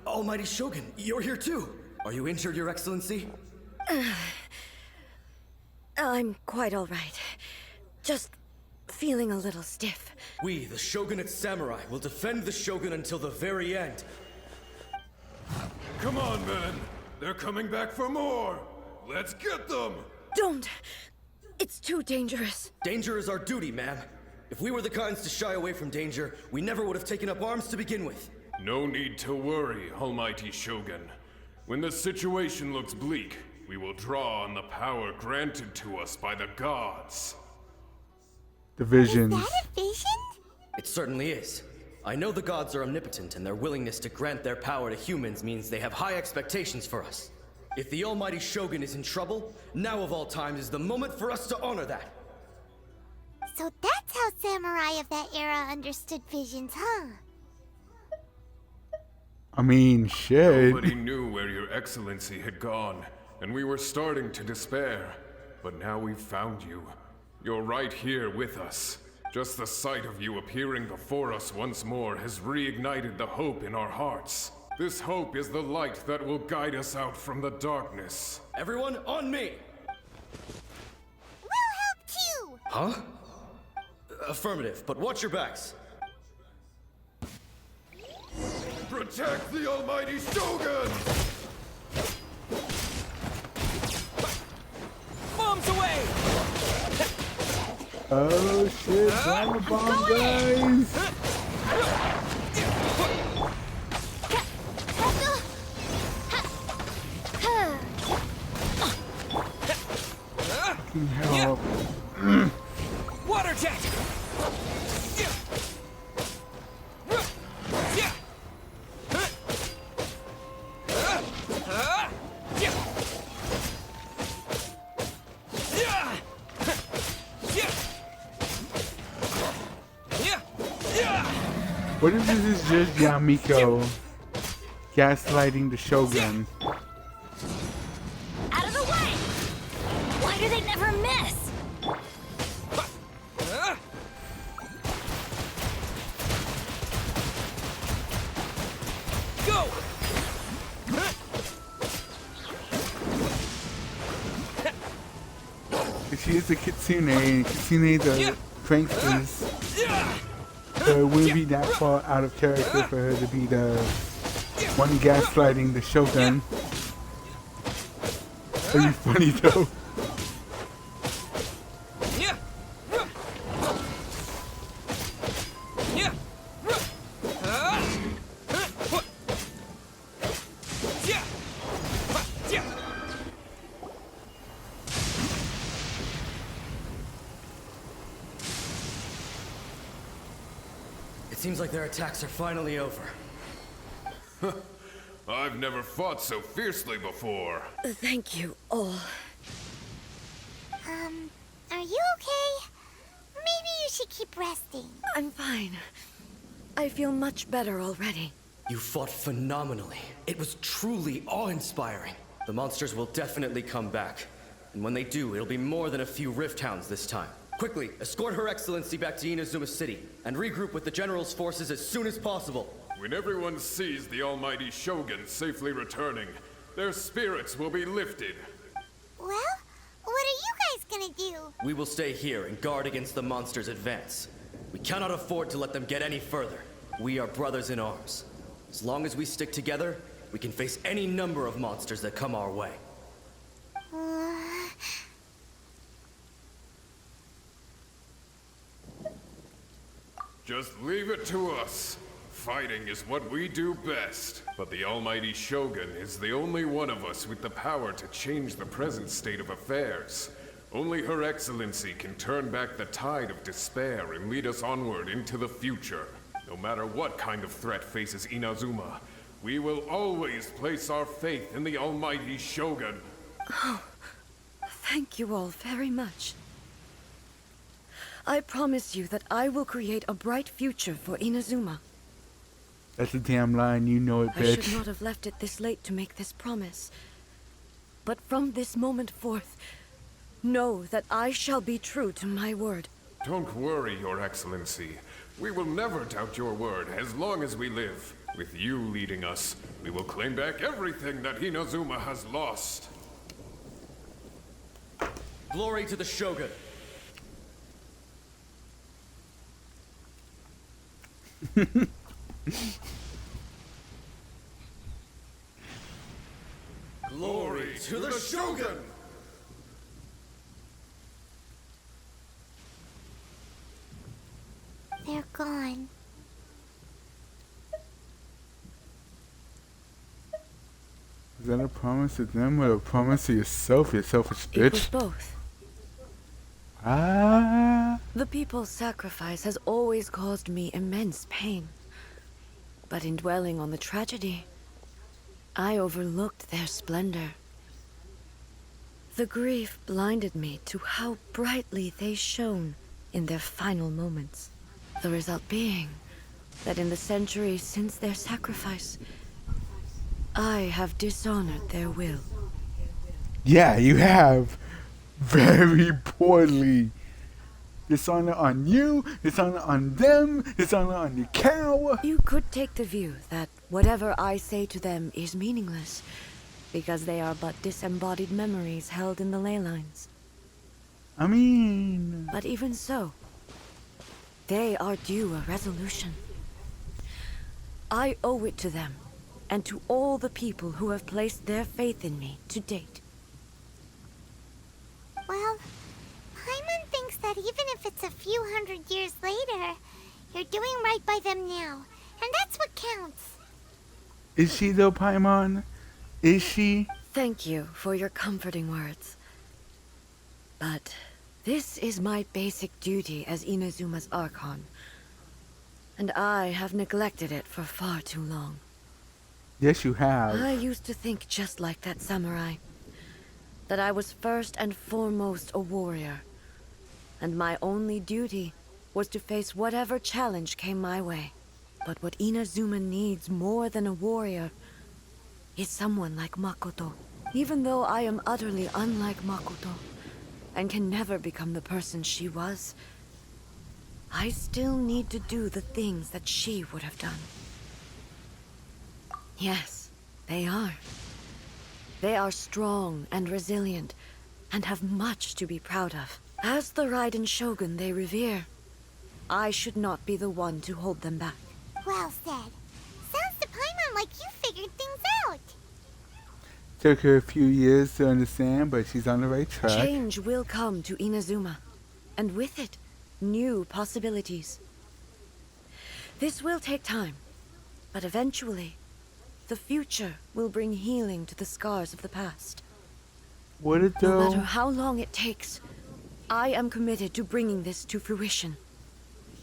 Almighty Shogun, you're here too. Are you injured, Your Excellency? I'm quite all right. Just feeling a little stiff. We, the Shogunate Samurai, will defend the Shogun until the very end. Come on, men. They're coming back for more. Let's get them. Don't! It's too dangerous. Danger is our duty, ma'am. If we were the kinds to shy away from danger, we never would have taken up arms to begin with. No need to worry, Almighty Shogun. When the situation looks bleak, we will draw on the power granted to us by the gods. The visions. Is that a vision? It certainly is. I know the gods are omnipotent, and their willingness to grant their power to humans means they have high expectations for us. If the Almighty Shogun is in trouble, now of all times is the moment for us to honor that. So that's how samurai of that era understood visions, huh? I mean, shit. Nobody knew where Your Excellency had gone, and we were starting to despair. But now we've found you. You're right here with us. Just the sight of you appearing before us once more has reignited the hope in our hearts. This hope is the light that will guide us out from the darkness. Everyone, on me! We'll help too! Huh? Affirmative, but watch your backs. Protect the Almighty Shogun! Bombs away! Oh shit, drama bomb, guys! Help. Water jet! What if this is just Yamiko gaslighting the Shogun? Out of the way! Why do they never miss? Go! She is a Kitsune, and Kitsune's a pranksters. So it wouldn't be that far out of character for her to be the One gaslighting the Shogun. Are you funny though? It seems like their attacks are finally over. I've never fought so fiercely before. Thank you all. Are you okay? Maybe you should keep resting. I'm fine. I feel much better already. You fought phenomenally. It was truly awe-inspiring. The monsters will definitely come back. And when they do, it'll be more than a few Rift Hounds this time. Quickly, escort Her Excellency back to Inazuma City, and regroup with the General's forces as soon as possible. When everyone sees the almighty Shogun safely returning, their spirits will be lifted. Well, what are you guys gonna do? We will stay here and guard against the monsters' advance. We cannot afford to let them get any further. We are brothers in arms. As long as we stick together, we can face any number of monsters that come our way. Just leave it to us. Fighting is what we do best. But the almighty Shogun is the only one of us with the power to change the present state of affairs. Only Her Excellency can turn back the tide of despair and lead us onward into the future. No matter what kind of threat faces Inazuma, we will always place our faith in the almighty Shogun. Thank you all very much. I promise you that I will create a bright future for Inazuma. That's a damn line, you know it, I should bitch. not have left it this late to make this promise. But from this moment forth, know that I shall be true to my word. Don't worry, Your Excellency. We will never doubt your word as long as we live. With you leading us, we will claim back everything that Inazuma has lost. Glory to the Shogun! Glory to the Shogun! They're gone. Is that a promise to them or a promise to yourself, you selfish It was bitch? both. Ah. The people's sacrifice has always caused me immense pain. But in dwelling on the tragedy, I overlooked their splendor. The grief blinded me to how brightly they shone in their final moments. The result being that in the centuries since their sacrifice, I have dishonored their will. Yeah, you have. Very poorly. Dishonor on you, dishonor on them, dishonor on the cow. You could take the view that whatever I say to them is meaningless, because they are but disembodied memories held in the ley lines. I mean... But even so, they are due a resolution. I owe it to them, and to all the people who have placed their faith in me to date. Well, Paimon thinks that even if it's a few hundred years later, you're doing right by them now. And that's what counts. Is she though, Paimon? Is she? Thank you for your comforting words. But this is my basic duty as Inazuma's Archon. And I have neglected it for far too long. Yes, you have. I used to think just like that samurai. That I was first and foremost a warrior. And my only duty was to face whatever challenge came my way. But what Inazuma needs more than a warrior is someone like Makoto. Even though I am utterly unlike Makoto, and can never become the person she was, I still need to do the things that she would have done. Yes, they are. They are strong and resilient, and have much to be proud of. As the Raiden Shogun they revere, I should not be the one to hold them back. Well said. Sounds to Paimon like you figured Took her a few years to understand, but she's on the right track. Change will come to Inazuma, and with it, new possibilities. This will take time, but eventually, the future will bring healing to the scars of the past. Would it No though? matter how long it takes, I am committed to bringing this to fruition.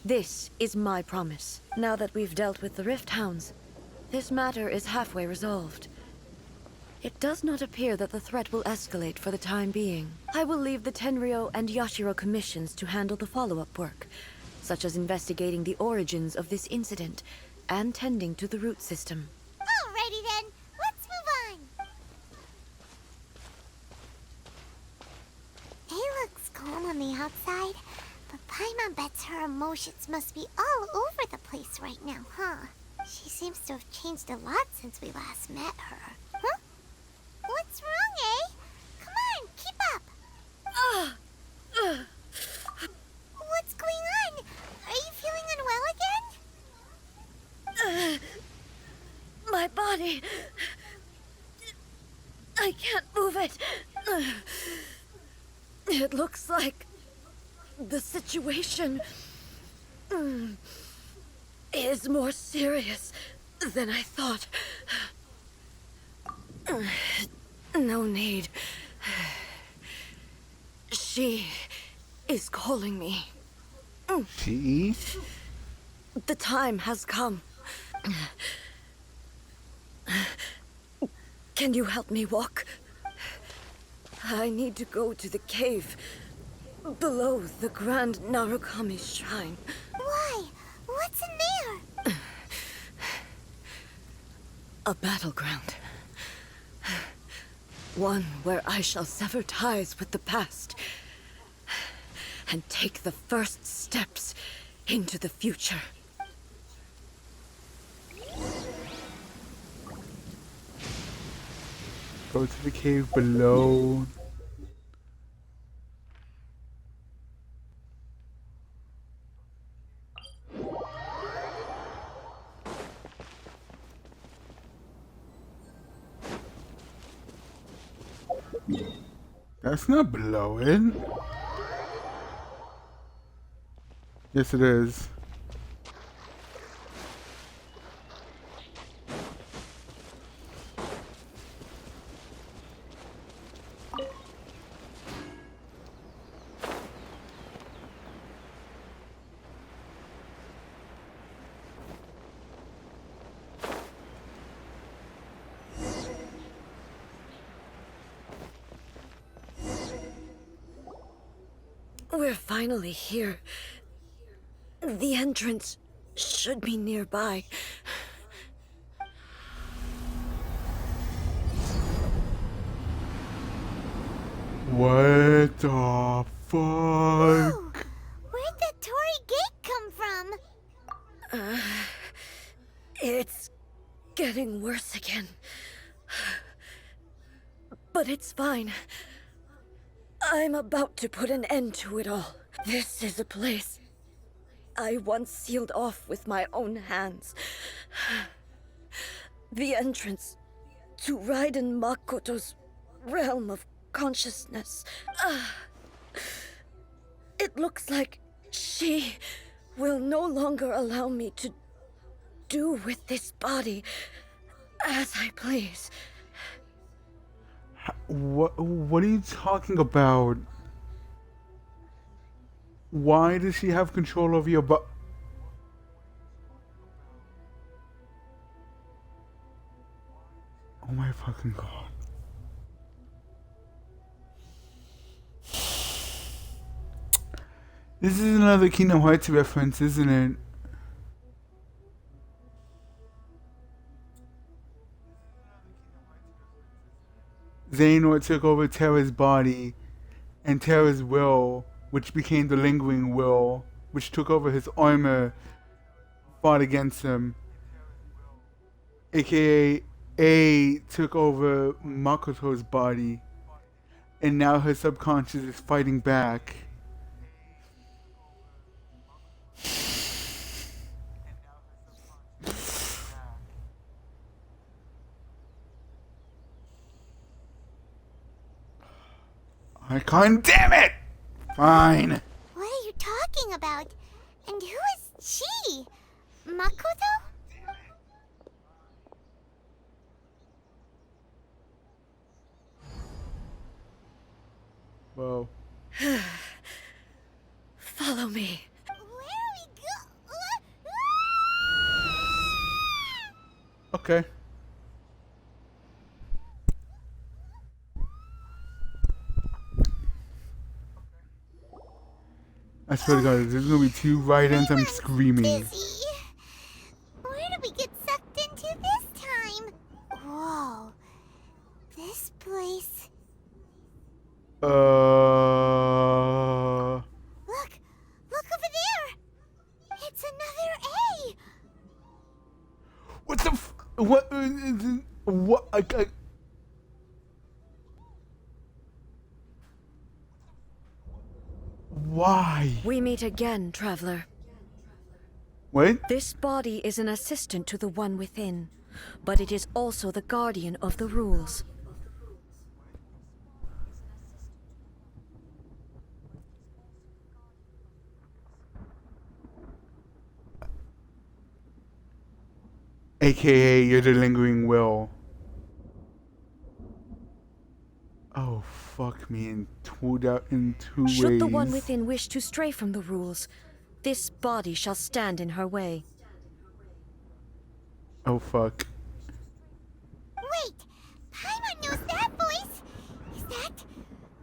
This is my promise. Now that we've dealt with the Rift Hounds, this matter is halfway resolved. It does not appear that the threat will escalate for the time being. I will leave the Tenryo and Yashiro commissions to handle the follow-up work, such as investigating the origins of this incident and tending to the root system. Alrighty then, let's move on. It looks calm on the outside, but Paimon bets her emotions must be all over the place right now, huh? She seems to have changed a lot since we last met her. Huh? What's wrong, eh? Come on, keep up. What's going on? Are you feeling unwell again? My body... I can't move it. It looks like the situation is more serious than I thought. No need. She is calling me. She? The time has come. Can you help me walk? I need to go to the cave below the Grand Narukami Shrine. Why? What's in there? A battleground. One where I shall sever ties with the past and take the first steps into the future. Go to the cave below. That's not below it. Yes, it is. We're finally here. The entrance should be nearby. What the fuck? Whoa! Where'd the Torii Gate come from? It's getting worse again. But it's fine. I'm about to put an end to it all. This is a place I once sealed off with my own hands. The entrance to Raiden Makoto's realm of consciousness. It looks like she will no longer allow me to do with this body as I please. What are you talking about? Why does she have control over your body? Oh my fucking god. This is another Kingdom Hearts reference, isn't it? Xehanort took over Terra's body, and Terra's will, which became the lingering will, which took over his armor, fought against him. AKA A took over Makoto's body, and now her subconscious is fighting back. I can't. Damn it! Fine. What are you talking about? And who is she? Makoto? Whoa. Follow me. Where are we go? Okay. I swear to God, if there's gonna be 2 write-ins, I'm screaming. Busy. Where did we get sucked into this time? Whoa. This place. Uh. Look over there. It's another A. What the what? What? Why? We meet again, traveler. Wait? This body is an assistant to the one within, but it is also the guardian of the rules. AKA, you're the lingering will. Oh, fuck me in two ways. Should the one within wish to stray from the rules, this body shall stand in her way. Oh, fuck. Wait. Paimon knows that voice. Is that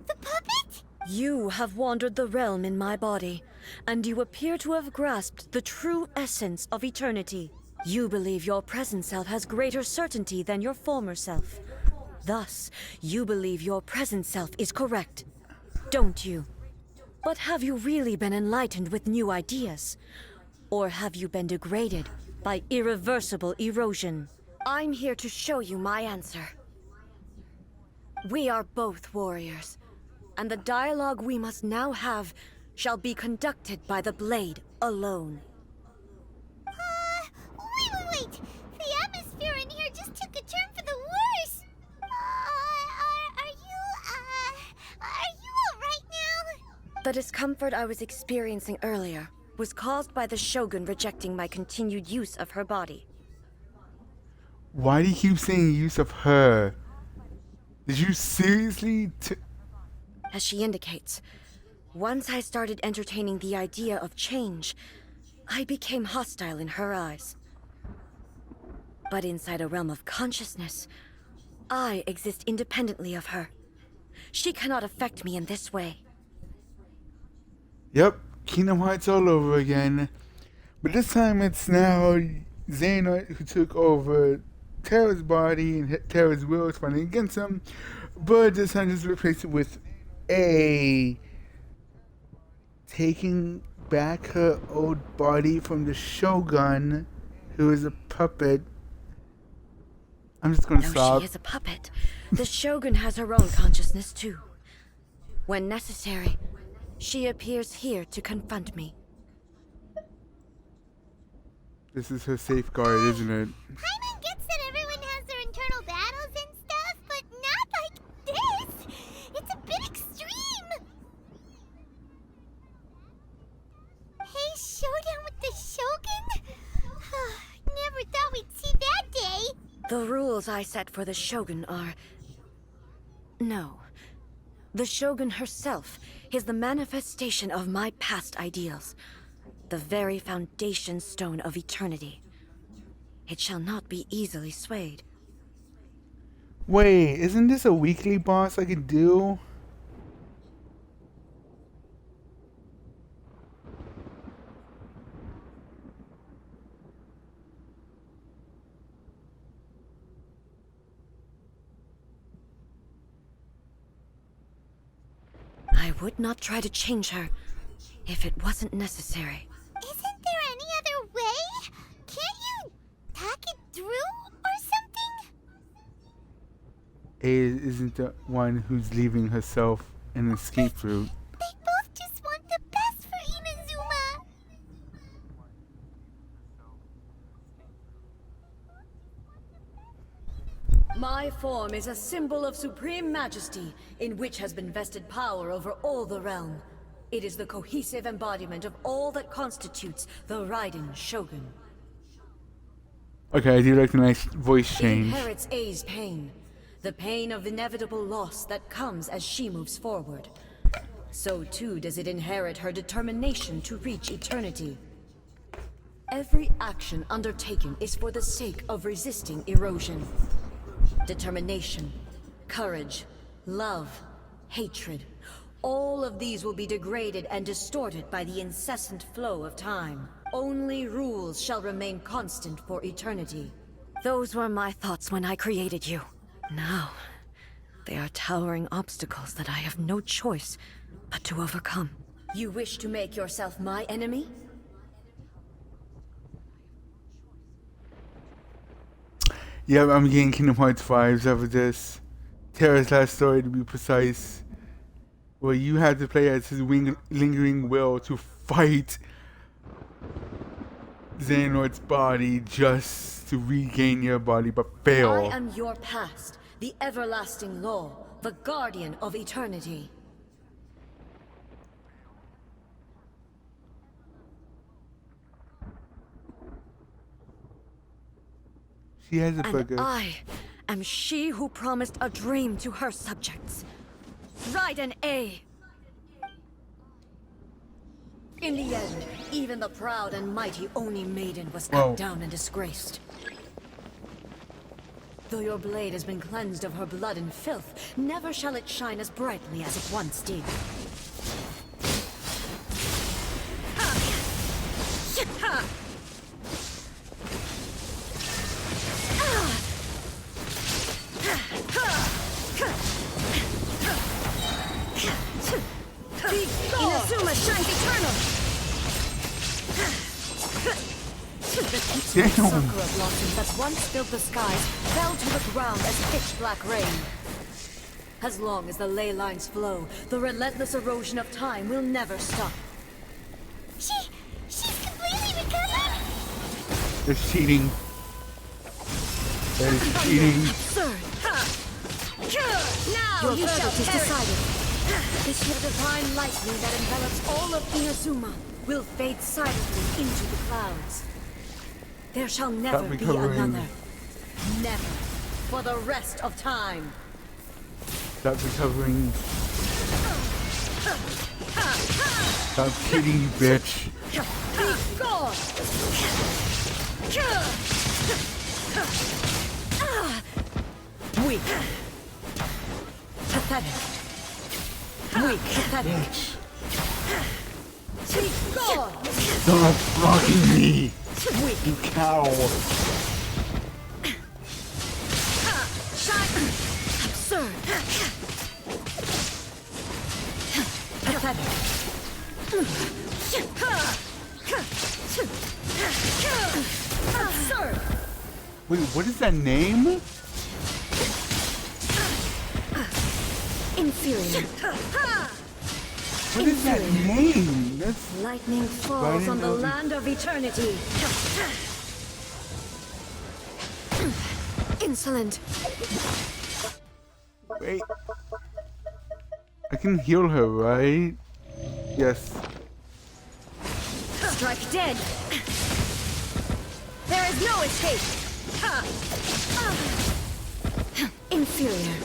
the puppet? You have wandered the realm in my body, and you appear to have grasped the true essence of eternity. You believe your present self has greater certainty than your former self. Thus, you believe your present self is correct, don't you? But have you really been enlightened with new ideas? Or have you been degraded by irreversible erosion? I'm here to show you my answer. We are both warriors, and the dialogue we must now have shall be conducted by the blade alone. Wait. The atmosphere in here just took a turn for the worse. Are you alright now? The discomfort I was experiencing earlier was caused by the Shogun rejecting my continued use of her body. Why do you keep saying use of her? Did you seriously As she indicates, once I started entertaining the idea of change, I became hostile in her eyes. But inside a realm of consciousness, I exist independently of her. She cannot affect me in this way. Yep, Kingdom Hearts all over again. But this time it's now Xehanort who took over Terra's body and Terra's will is fighting against him. But this time just replaced it with A taking back her old body from the Shogun, who is a puppet. I'm just gonna Though stop. she is a puppet, the Shogun has her own consciousness too. When necessary, she appears here to confront me. This is her safeguard, isn't it? Paimon gets that everyone has their internal battles and stuff, but not like this. It's a bit extreme. Hey, showdown with the Shogun? Never thought we'd see that day. The rules I set for the Shogun are... No. The Shogun herself is the manifestation of my past ideals. The very foundation stone of eternity. It shall not be easily swayed. Wait, isn't this a weekly boss I could do? I would not try to change her if it wasn't necessary. Isn't there any other way? Can't you talk it through or something? A isn't the one who's leaving herself an escape route. They both just want the best for Inazuma. My form is a symbol of supreme majesty, in which has been vested power over all the realm. It is the cohesive embodiment of all that constitutes the Raiden Shogun. Okay, I do like the nice voice It change. inherits A's pain, the pain of inevitable loss that comes as she moves forward. So too does it inherit her determination to reach eternity. Every action undertaken is for the sake of resisting erosion. Determination, courage, love, hatred. All of these will be degraded and distorted by the incessant flow of time. Only rules shall remain constant for eternity. Those were my thoughts when I created you. Now, they are towering obstacles that I have no choice but to overcome. You wish to make yourself my enemy? Yeah, I'm getting Kingdom Hearts vibes over this. Terra's last story, to be precise, where you had to play as his lingering will to fight Xehanort's body just to regain your body, but fail. I am your past, the everlasting law, the guardian of eternity. She has a And burger. I am she who promised a dream to her subjects. Raiden A. In the end, even the proud and mighty Oni Maiden was cut Whoa. down and disgraced. Though your blade has been cleansed of her blood and filth, never shall it shine as brightly as it once did. Inazuma shines eternal! The Damn. sakura blossoms that once filled the skies fell to the ground as pitch black rain. As long as the ley lines flow, the relentless erosion of time will never stop. She's completely recovered? That's cheating. That is cheating. Absurd! Now Your you shall verdict is perish. decided. This your divine lightning that envelops all of Inazuma will fade silently into the clouds. There shall never be recovering. another. Never. For the rest of time. Stop recovering. Stop cheating, you bitch. Be gone! Weak. Pathetic. Weak, pathetic. Be gone! Stop blocking me, Weak. you cow. Absurd. Pathetic. Absurd. Wait, what is that name? Inferior. What is that name? That's Lightning falls Raiden on the of- land of eternity. Insolent. wait. I can heal her, right? Yes. Strike dead. There is no escape. Inferior.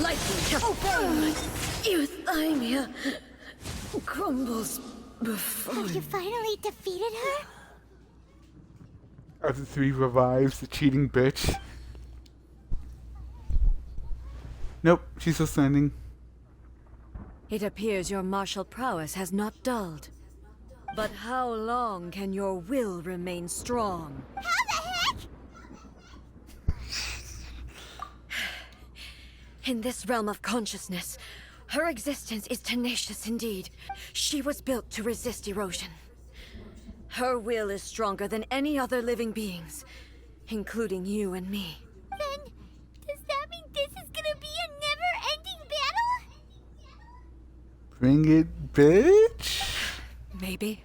Lightning. Obey. Euthymia crumbles before Have you finally defeated her? After 3 revives, the cheating bitch. Nope, she's still standing. It appears your martial prowess has not dulled. But how long can your will remain strong? How the heck? In this realm of consciousness, her existence is tenacious indeed. She was built to resist erosion. Her will is stronger than any other living being's, including you and me. Then, does that mean this is gonna be a never-ending battle? Bring it, bitch. Maybe.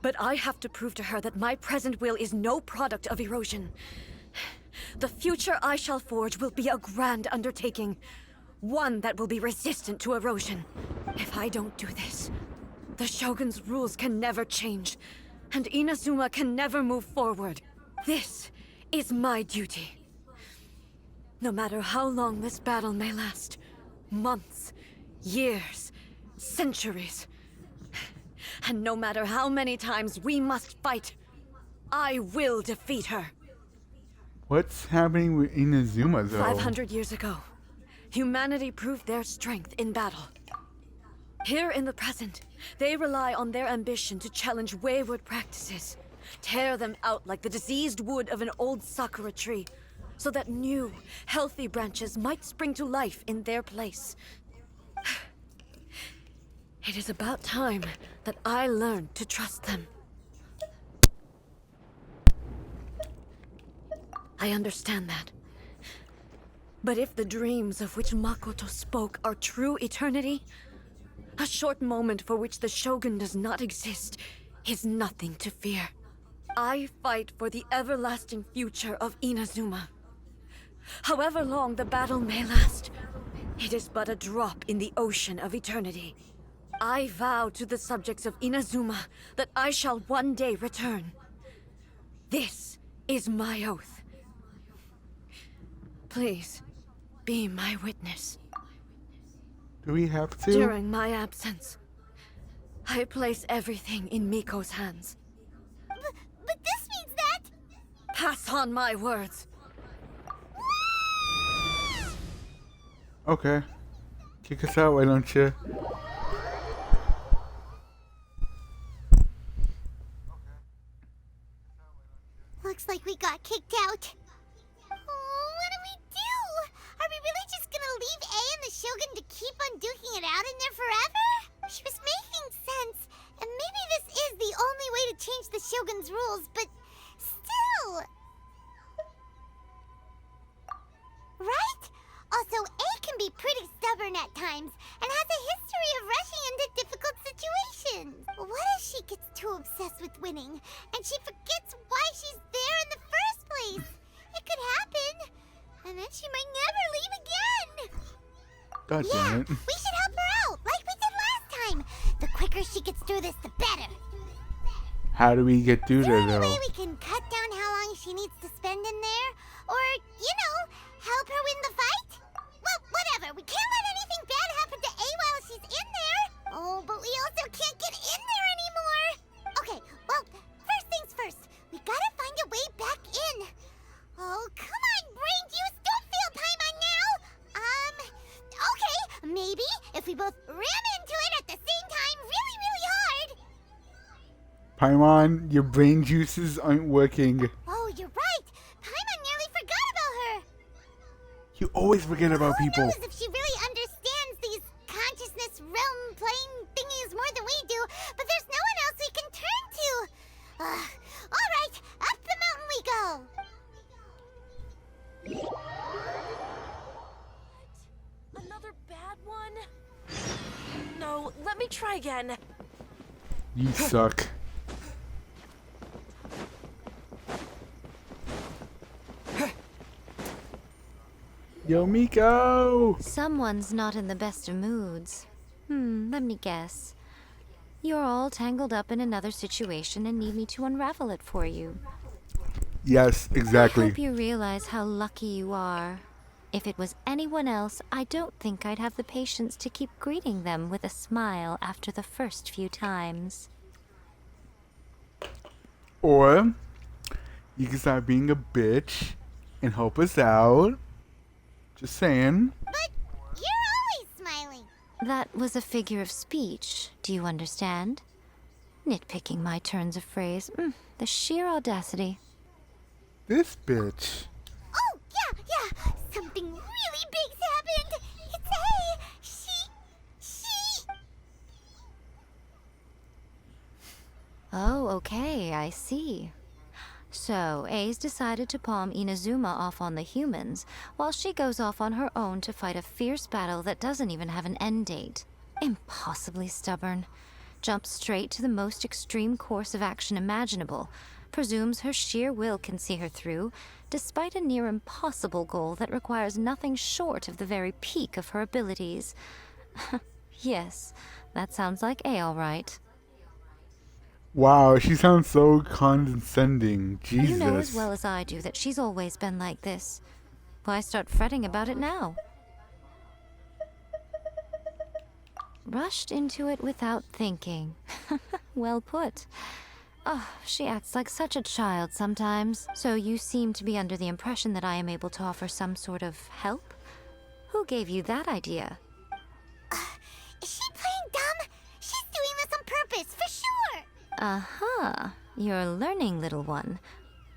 But I have to prove to her that my present will is no product of erosion. The future I shall forge will be a grand undertaking. One that will be resistant to erosion. If I don't do this, the Shogun's rules can never change, and Inazuma can never move forward. This is my duty. No matter how long this battle may last, months, years, centuries, and no matter how many times we must fight, I will defeat her. What's happening with Inazuma, though? 500 years ago, humanity proved their strength in battle. Here in the present, they rely on their ambition to challenge wayward practices, tear them out like the diseased wood of an old sakura tree, so that new, healthy branches might spring to life in their place. It is about time that I learned to trust them. I understand that. But if the dreams of which Makoto spoke are true eternity, a short moment for which the Shogun does not exist is nothing to fear. I fight for the everlasting future of Inazuma. However long the battle may last, it is but a drop in the ocean of eternity. I vow to the subjects of Inazuma that I shall one day return. This is my oath. Please, be my witness. Do we have to? During my absence, I place everything in Miko's hands. But this means that... Pass on my words. Okay. Kick us out, why don't you? Looks like we got kicked out. Oh, what do we do? Are we really just gonna leave A and the Shogun to keep on duking it out in there forever? She was making sense, and maybe this is the only way to change the Shogun's rules, but still... Right? Also, A can be pretty stubborn at times, and has a history of rushing into difficult situations. What if she gets too obsessed with winning, and she forgets why she's there in the first place? It could happen, and then she might never leave again. God damn it. We should help her out, like we did last time. The quicker she gets through this, the better. How do we get through Is there there, any though? way we can cut down how long she needs to spend in there? Or, help her win the fight? Well, whatever. We can't let anything bad happen to A while she's in there. Oh, but we also can't get in there anymore. Okay, well, first things first. We gotta find a way back in. Oh, come on, brain juice. Don't feel Paimon now. Okay. Maybe if we both ram into it at the same time really, really hard. Paimon, your brain juices aren't working. Oh, you're right. Paimon nearly forgot about her. You always forget about Who people. knows if she really understands these consciousness realm plane thingies more than we do, but there's no one else we can turn to. All right, up the mountain we go. Another bad one? No, let me try again. You suck. Yo, Miko! Someone's not in the best of moods. Let me guess. You're all tangled up in another situation and need me to unravel it for you. Yes, I exactly. hope you realize how lucky you are. If it was anyone else, I don't think I'd have the patience to keep greeting them with a smile after the first few times. Or, you can stop being a bitch and help us out. Just saying. But you're always smiling. That was a figure of speech, do you understand? Nitpicking my turns of phrase. The sheer audacity. This bitch. Oh, yeah. Something really big's happened. It's A. She... Oh, okay, I see. So, A's decided to palm Inazuma off on the humans, while she goes off on her own to fight a fierce battle that doesn't even have an end date. Impossibly stubborn. Jumps straight to the most extreme course of action imaginable, presumes her sheer will can see her through, despite a near impossible goal that requires nothing short of the very peak of her abilities. Yes, that sounds like A, all right. Wow, she sounds so condescending. Jesus. You know as well as I do that she's always been like this. Why start fretting about it now? Rushed into it without thinking. Well put. Oh, she acts like such a child sometimes. So you seem to be under the impression that I am able to offer some sort of help? Who gave you that idea? Is she playing dumb? She's doing this on purpose, for sure! Uh-huh. You're learning, little one.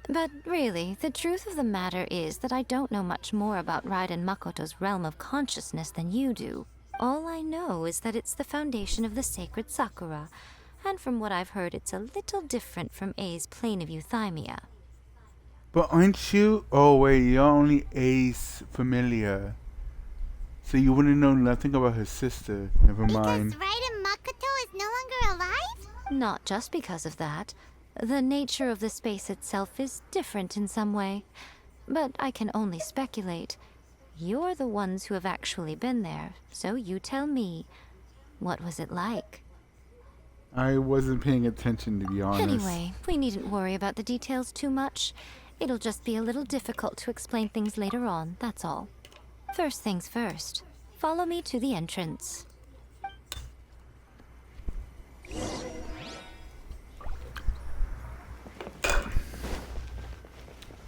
But really, the truth of the matter is that I don't know much more about Raiden Makoto's realm of consciousness than you do. All I know is that it's the foundation of the sacred Sakura, and from what I've heard, it's a little different from A's plane of euthymia. But aren't you? Oh wait, you're only Ace familiar. So you wouldn't know nothing about her sister. Never mind. Because Raiden Makoto is no longer alive? Not just because of that. The nature of the space itself is different in some way. But I can only speculate. You're the ones who have actually been there, so you tell me. What was it like? I wasn't paying attention, to be honest. Anyway, we needn't worry about the details too much. It'll just be a little difficult to explain things later on, that's all. First things first. Follow me to the entrance.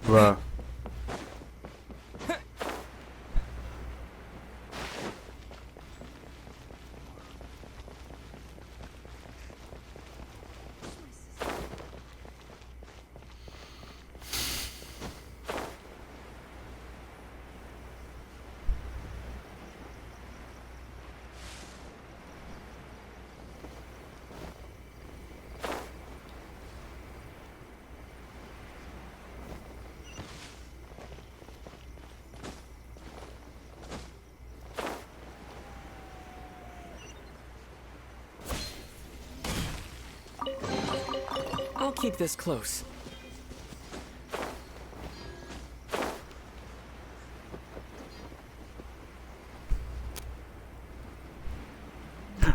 Bruh. I'll keep this close.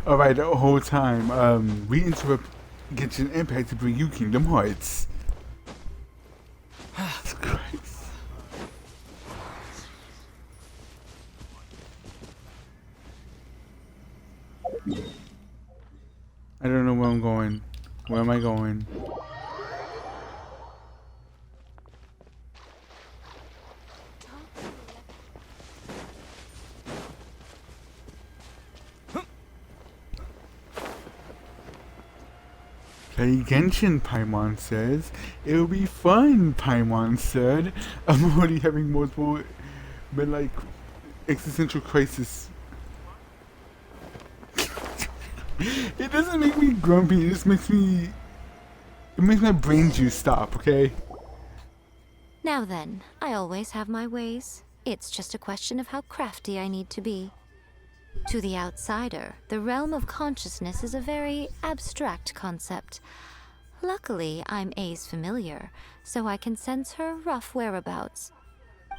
Alright, the whole time, we interrupt Genshin Impact to bring you Kingdom Hearts. Jesus Christ. I don't know where I'm going. Where am I going? Play Genshin, Paimon says. It'll be fun, Paimon said. I'm already having multiple, but like, existential crisis. It doesn't make me grumpy, it just makes me... It makes my brain juice stop, okay? Now then, I always have my ways. It's just a question of how crafty I need to be. To the outsider, the realm of consciousness is a very abstract concept. Luckily, I'm A's familiar, so I can sense her rough whereabouts.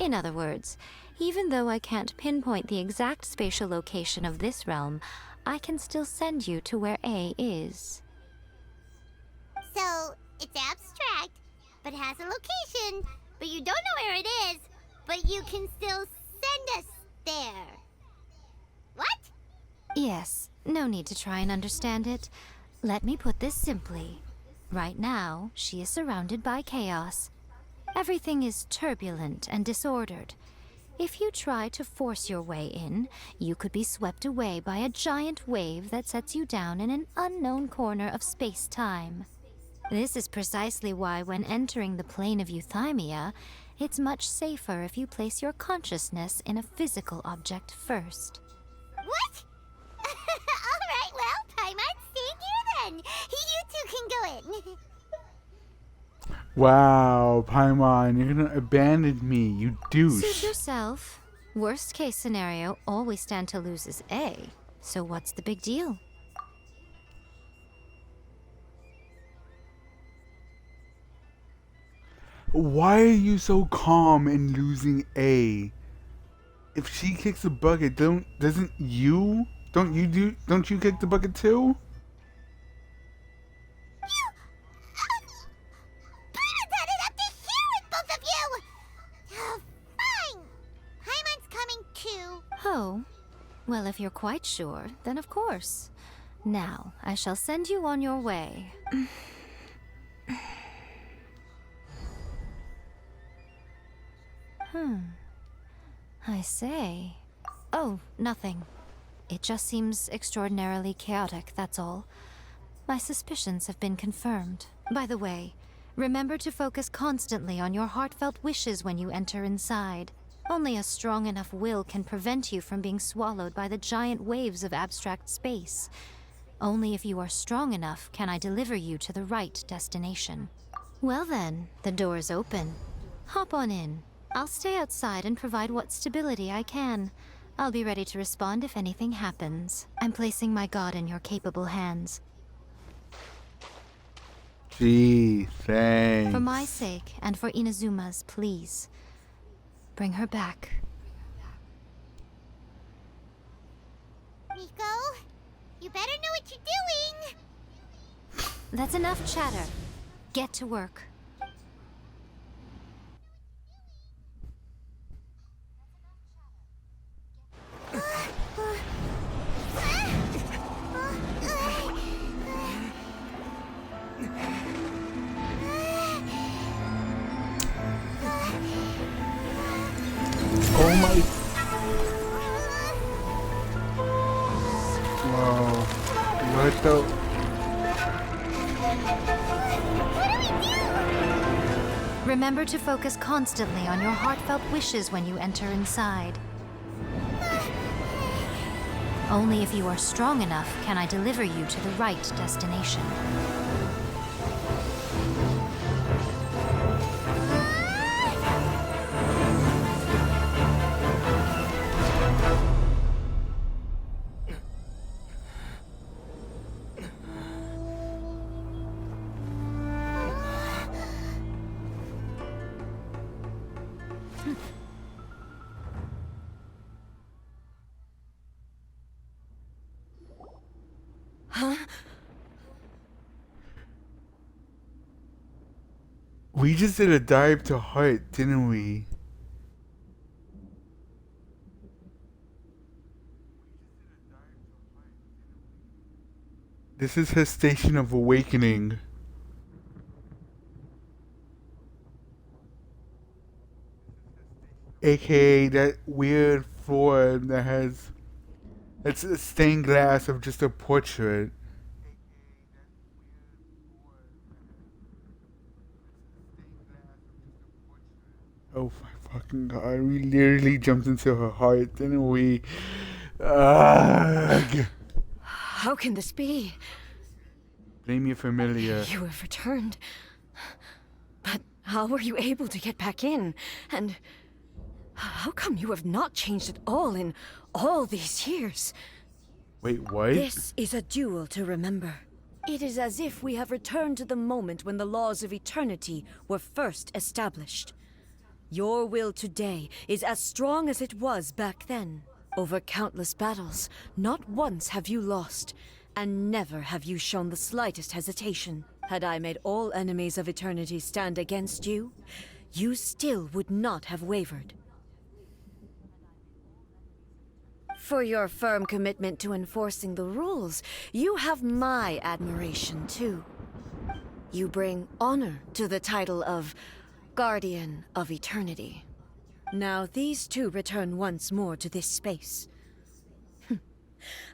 In other words, even though I can't pinpoint the exact spatial location of this realm, I can still send you to where A is. So, it's abstract, but has a location, but you don't know where it is, but you can still send us there. What? Yes, no need to try and understand it. Let me put this simply. Right now, she is surrounded by chaos. Everything is turbulent and disordered. If you try to force your way in, you could be swept away by a giant wave that sets you down in an unknown corner of space-time. This is precisely why when entering the plane of euthymia, it's much safer if you place your consciousness in a physical object first. What? Alright, well, Paimon, stay here then. You two can go in. Wow, Paimon, you're gonna abandon me, you douche. Suit yourself. Worst case scenario, all we stand to lose is A. So what's the big deal? Why are you so calm in losing A? If she kicks the bucket, don't you kick the bucket too? Paimon's had it up to here with both of you! Fine! Paimon's coming too. Oh, well, if you're quite sure, then of course. Now, I shall send you on your way. I say. Oh, nothing. It just seems extraordinarily chaotic, that's all. My suspicions have been confirmed. By the way, remember to focus constantly on your heartfelt wishes when you enter inside. Only a strong enough will can prevent you from being swallowed by the giant waves of abstract space. Only if you are strong enough can I deliver you to the right destination. Well then, the door's open. Hop on in. I'll stay outside and provide what stability I can. I'll be ready to respond if anything happens. I'm placing my god in your capable hands. Gee, thanks. For my sake, and for Inazuma's, please. Bring her back. Nico, you better know what you're doing! That's enough chatter. Get to work. Oh my. Whoa. What the? Remember to focus constantly on your heartfelt wishes when you enter inside. Only if you are strong enough can I deliver you to the right destination. We just did a dive to heart, didn't we? This is her station of awakening. AKA that weird floor that has... It's a stained glass of just a portrait. Oh my fucking god, we literally jumped into her heart, didn't we? Ugh. How can this be? Blame your familiar. You have returned. But how were you able to get back in? And how come you have not changed at all in all these years? Wait, what? This is a duel to remember. It is as if we have returned to the moment when the laws of eternity were first established. Your will today is as strong as it was back then. Over countless battles, not once have you lost, and never have you shown the slightest hesitation. Had I made all enemies of eternity stand against you, you still would not have wavered. For your firm commitment to enforcing the rules, you have my admiration too. You bring honor to the title of Guardian of Eternity. Now these two return once more to this space.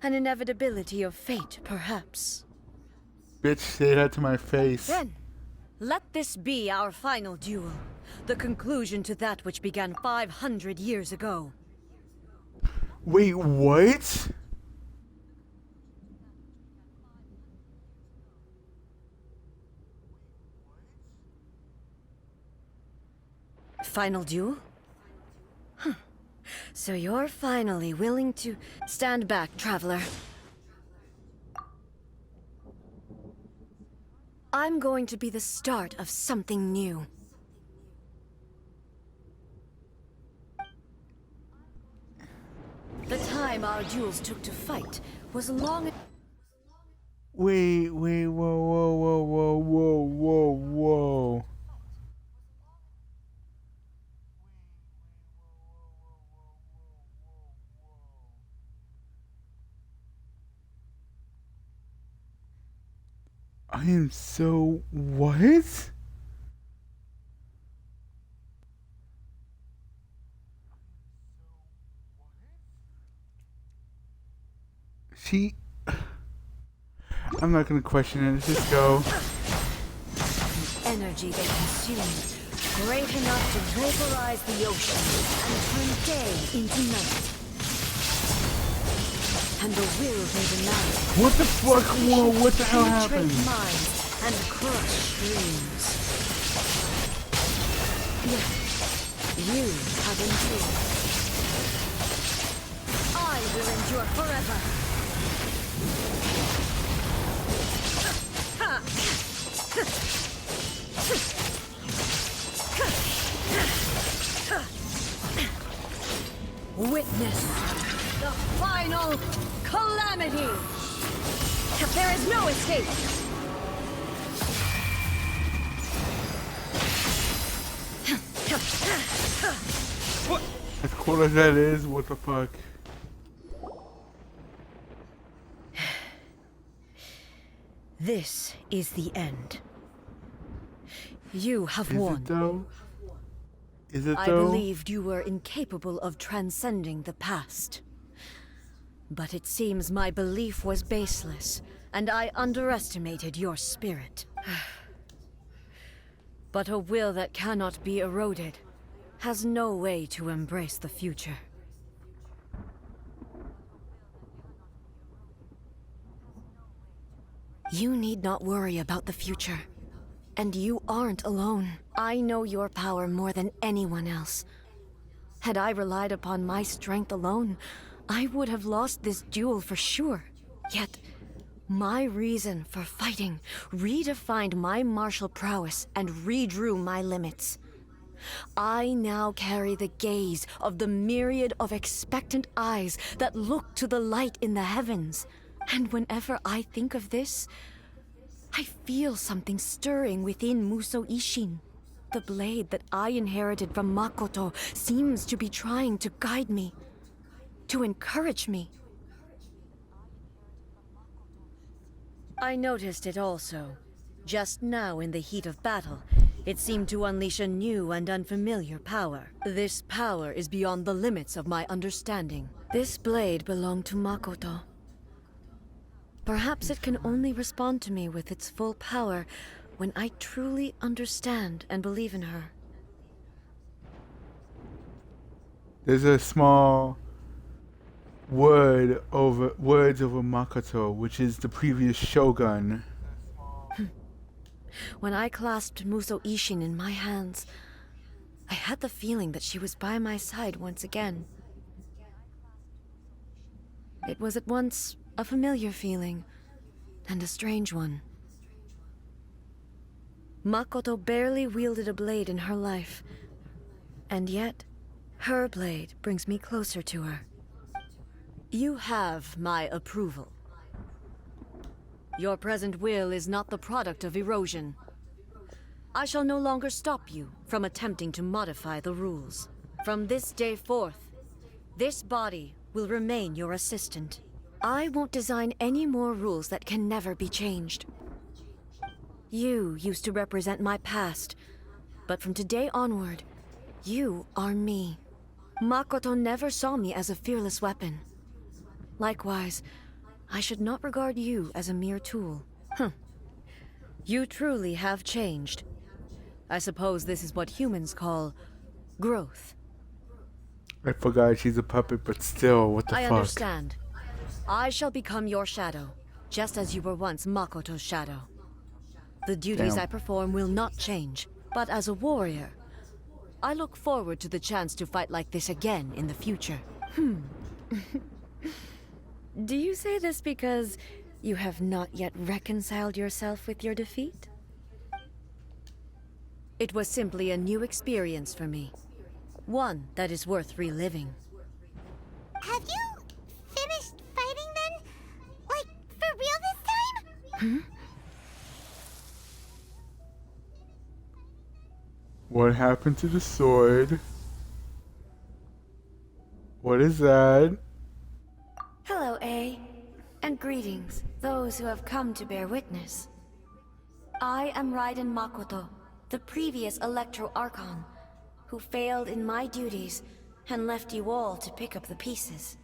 An inevitability of fate, perhaps. Bitch, say that to my face. Then, let this be our final duel. The conclusion to that which began 500 years ago. Wait, what? Final duel? Huh. So you're finally willing to stand back, traveler. I'm going to be the start of something new. time our duels took to fight was long. Wait, whoa, whoa, whoa, whoa, whoa, whoa, whoa. I am so... what? She... I'm not gonna question it, let's just go. The energy they consumed, great enough to vaporize the ocean and turn day into night. And the will they denied. What the fuck? Whoa, what the hell happened? Penetrate minds and crush dreams. Yet, you have endured. I will endure forever. Witness the final calamity! There is no escape! As cool as that is, what the fuck? This is the end. You have Is won. it though? Is it I though? believed you were incapable of transcending the past. But it seems my belief was baseless, and I underestimated your spirit. But a will that cannot be eroded has no way to embrace the future. You need not worry about the future. And you aren't alone. I know your power more than anyone else. Had I relied upon my strength alone, I would have lost this duel for sure. Yet, my reason for fighting redefined my martial prowess and redrew my limits. I now carry the gaze of the myriad of expectant eyes that look to the light in the heavens. And whenever I think of this, I feel something stirring within Muso Ishin. The blade that I inherited from Makoto seems to be trying to guide me, to encourage me. I noticed it also. Just now in the heat of battle, it seemed to unleash a new and unfamiliar power. This power is beyond the limits of my understanding. This blade belonged to Makoto. Perhaps it can only respond to me with its full power when I truly understand and believe in her. There's a small words over Makoto, which is the previous shogun. When I clasped Muso Ishin in my hands, I had the feeling that she was by my side once again. It was at once a familiar feeling and a strange one. Makoto barely wielded a blade in her life, and yet her blade brings me closer to her. You have my approval. Your present will is not the product of erosion. I shall no longer stop you from attempting to modify the rules. From this day forth, this body will remain your assistant. I won't design any more rules that can never be changed. You used to represent my past, but from today onward, you are me. Makoto never saw me as a fearless weapon. Likewise, I should not regard you as a mere tool. You truly have changed. I suppose this is what humans call growth. I forgot she's a puppet, but still, what the I fuck? understand. I shall become your shadow, just as you were once Makoto's shadow. The duties Damn. I perform will not change, but as a warrior, I look forward to the chance to fight like this again in the future. Do you say this because you have not yet reconciled yourself with your defeat? It was simply a new experience for me. One that is worth reliving. Have you What happened to the sword? What is that? Hello, A. And greetings, those who have come to bear witness. I am Raiden Makoto, the previous Electro Archon, who failed in my duties and left you all to pick up the pieces.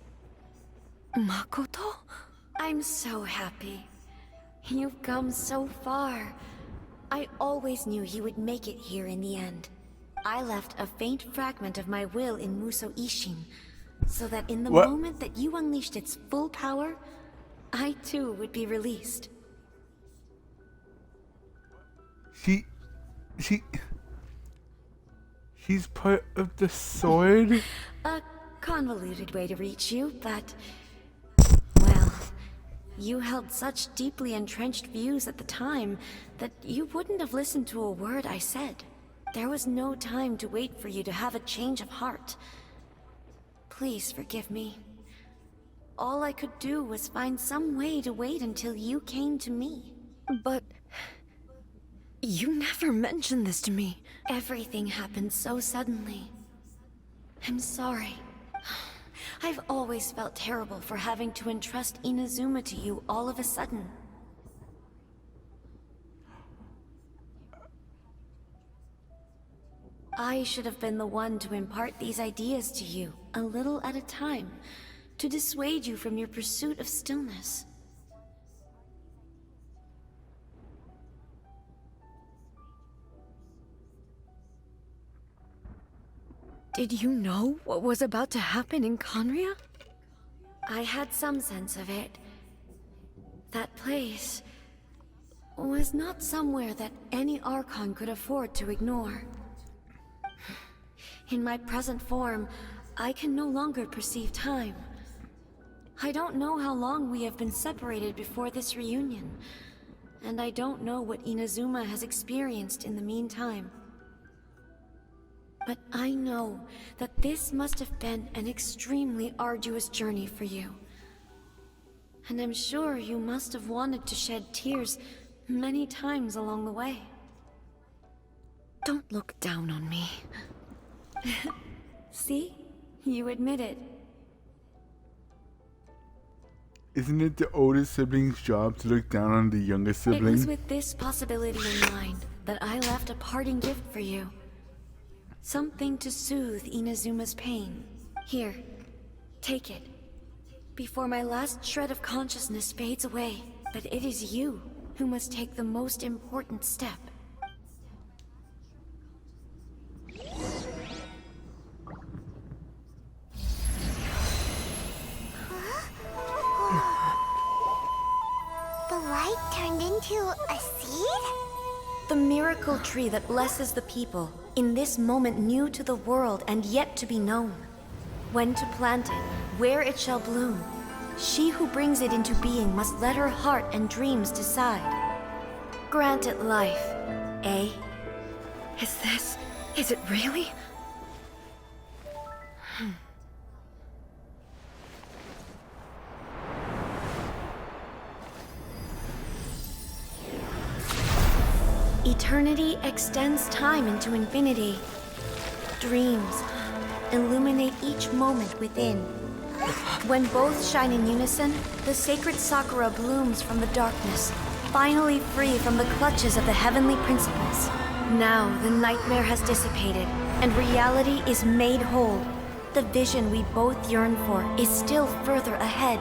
Makoto? I'm so happy. You've come so far. I always knew you would make it here in the end. I left a faint fragment of my will in Muso Ishin, so that in the What? moment that you unleashed its full power, I too would be released. She's part of the sword? A convoluted way to reach you, but... well, you held such deeply entrenched views at the time that you wouldn't have listened to a word I said. There was no time to wait for you to have a change of heart. Please forgive me. All I could do was find some way to wait until you came to me. But... you never mentioned this to me. Everything happened so suddenly. I'm sorry. I've always felt terrible for having to entrust Inazuma to you all of a sudden. I should have been the one to impart these ideas to you, a little at a time, to dissuade you from your pursuit of stillness. Did you know what was about to happen in Conria? I had some sense of it. That place was not somewhere that any Archon could afford to ignore. In my present form, I can no longer perceive time. I don't know how long we have been separated before this reunion, and I don't know what Inazuma has experienced in the meantime. But I know that this must have been an extremely arduous journey for you. And I'm sure you must have wanted to shed tears many times along the way. Don't look down on me. See? You admit it. Isn't it the oldest sibling's job to look down on the younger It sibling? was with this possibility in mind that I left a parting gift for you. Something to soothe Inazuma's pain. Here, take it. Before my last shred of consciousness fades away. But it is you who must take the most important step. The light turned into a seed? The miracle tree that blesses the people, in this moment new to the world and yet to be known. When to plant it, where it shall bloom. She who brings it into being must let her heart and dreams decide. Grant it life, eh? Is it really? Eternity extends time into infinity. Dreams illuminate each moment within. When both shine in unison, the sacred Sakura blooms from the darkness, finally free from the clutches of the heavenly principles. Now the nightmare has dissipated, and reality is made whole. The vision we both yearn for is still further ahead.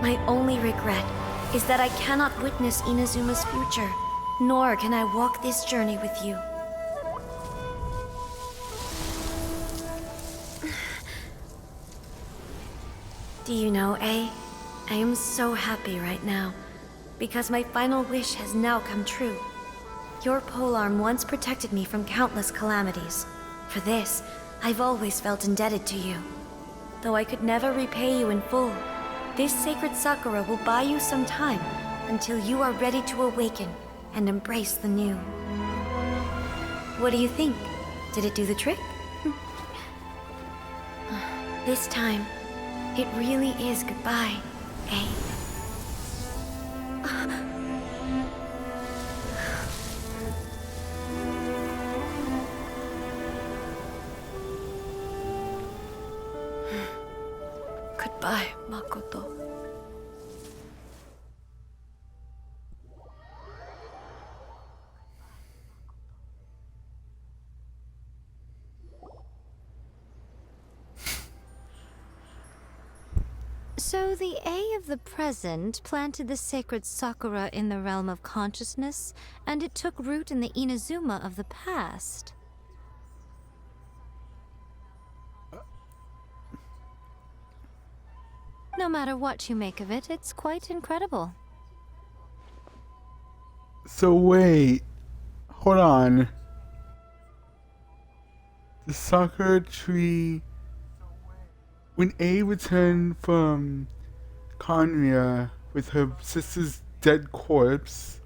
My only regret is that I cannot witness Inazuma's future. Nor can I walk this journey with you. Do you know, A? I am so happy right now, because my final wish has now come true. Your polearm once protected me from countless calamities. For this, I've always felt indebted to you. Though I could never repay you in full, this sacred Sakura will buy you some time until you are ready to awaken and embrace the new. What do you think? Did it do the trick? This time, it really is goodbye, eh? Goodbye, Makoto. So the A of the present planted the sacred sakura in the realm of consciousness, and it took root in the Inazuma of the past. No matter what you make of it, it's quite incredible. So wait, hold on. The sakura tree. When A returned from Conria with her sister's dead corpse,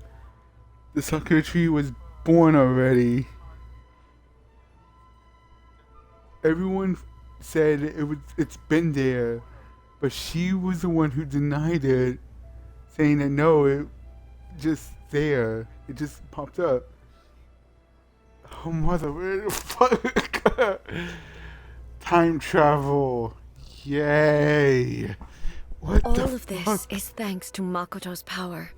the sakura tree was born already. Everyone said it's been there, but she was the one who denied it, saying that no, it just there. It just popped up. Oh mother, where the fuck? Time travel. Yay. What All the of this fuck? is thanks to Makoto's power.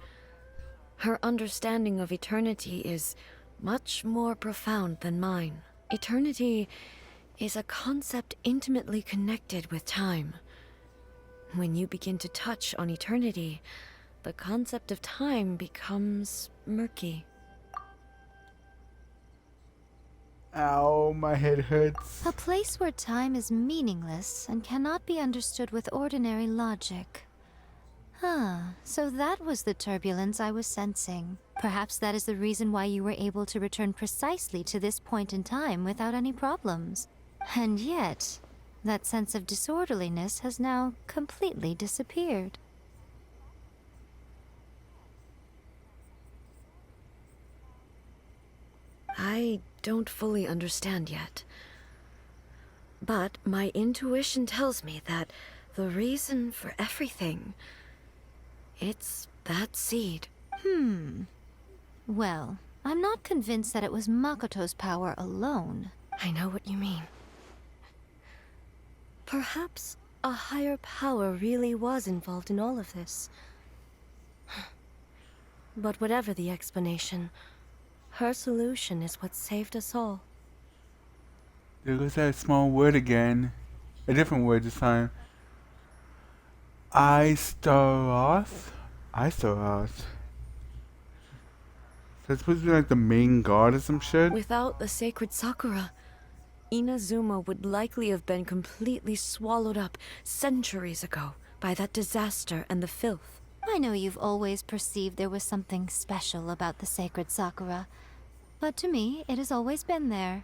Her understanding of eternity is much more profound than mine. Eternity is a concept intimately connected with time. When you begin to touch on eternity, the concept of time becomes murky. Ow, my head hurts. A place where time is meaningless and cannot be understood with ordinary logic. So that was the turbulence I was sensing. Perhaps that is the reason why you were able to return precisely to this point in time without any problems. And yet, that sense of disorderliness has now completely disappeared. I don't fully understand yet. But my intuition tells me that the reason for everything, it's that seed. Well, I'm not convinced that it was Makoto's power alone. I know what you mean. Perhaps a higher power really was involved in all of this. But whatever the explanation, her solution is what saved us all. There goes that small word again. A different word this time. Istaroth? Istaroth. That's supposed to be like the main god or some shit? Without the sacred Sakura, Inazuma would likely have been completely swallowed up centuries ago by that disaster and the filth. I know you've always perceived there was something special about the sacred Sakura, but to me, it has always been there.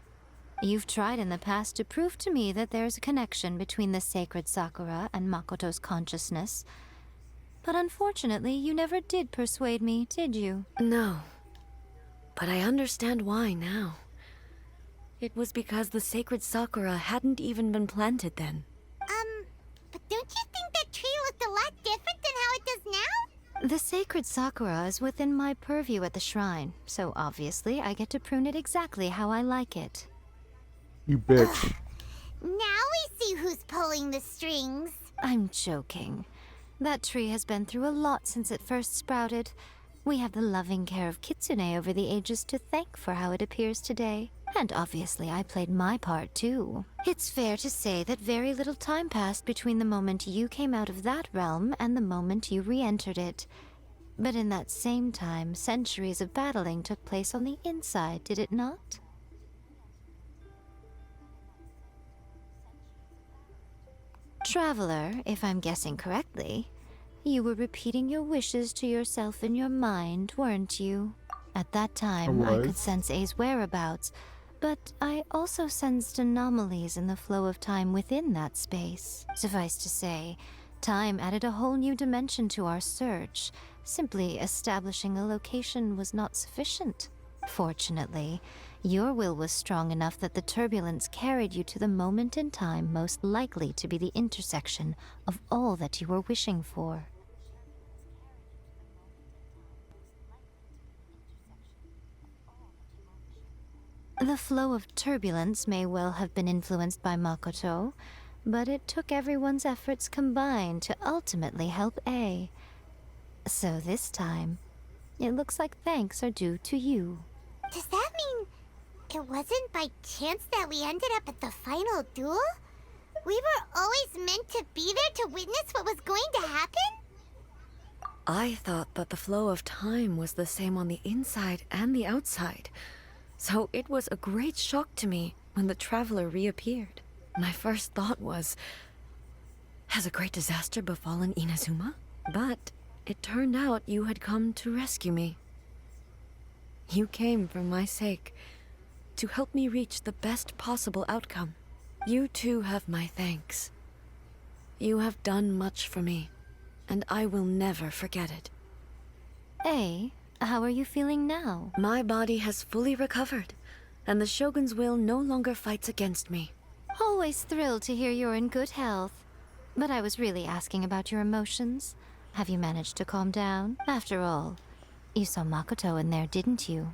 You've tried in the past to prove to me that there's a connection between the sacred Sakura and Makoto's consciousness, but unfortunately, you never did persuade me, did you? No. But I understand why now. It was because the sacred Sakura hadn't even been planted then. But don't you think that tree looked a lot different than how it does now? The sacred Sakura is within my purview at the shrine, so obviously I get to prune it exactly how I like it. You bitch. Now we see who's pulling the strings. I'm joking. That tree has been through a lot since it first sprouted. We have the loving care of Kitsune over the ages to thank for how it appears today. And obviously I played my part too. It's fair to say that very little time passed between the moment you came out of that realm and the moment you re-entered it. But in that same time, centuries of battling took place on the inside, did it not? Traveler, if I'm guessing correctly, you were repeating your wishes to yourself in your mind, weren't you? At that time, I could sense A's whereabouts, but I also sensed anomalies in the flow of time within that space. Suffice to say, time added a whole new dimension to our search. Simply establishing a location was not sufficient. Fortunately, your will was strong enough that the turbulence carried you to the moment in time most likely to be the intersection of all that you were wishing for. The flow of turbulence may well have been influenced by Makoto, but it took everyone's efforts combined to ultimately help A. So this time, it looks like thanks are due to you. Does that mean it wasn't by chance that we ended up at the final duel? We were always meant to be there to witness what was going to happen? I thought that the flow of time was the same on the inside and the outside, so it was a great shock to me when the traveler reappeared. My first thought was, has a great disaster befallen Inazuma? But it turned out you had come to rescue me. You came for my sake, to help me reach the best possible outcome. You too have my thanks. You have done much for me, and I will never forget it. A, how are you feeling now? My body has fully recovered, and the Shogun's will no longer fights against me. Always thrilled to hear you're in good health. But I was really asking about your emotions. Have you managed to calm down? After all, you saw Makoto in there, didn't you?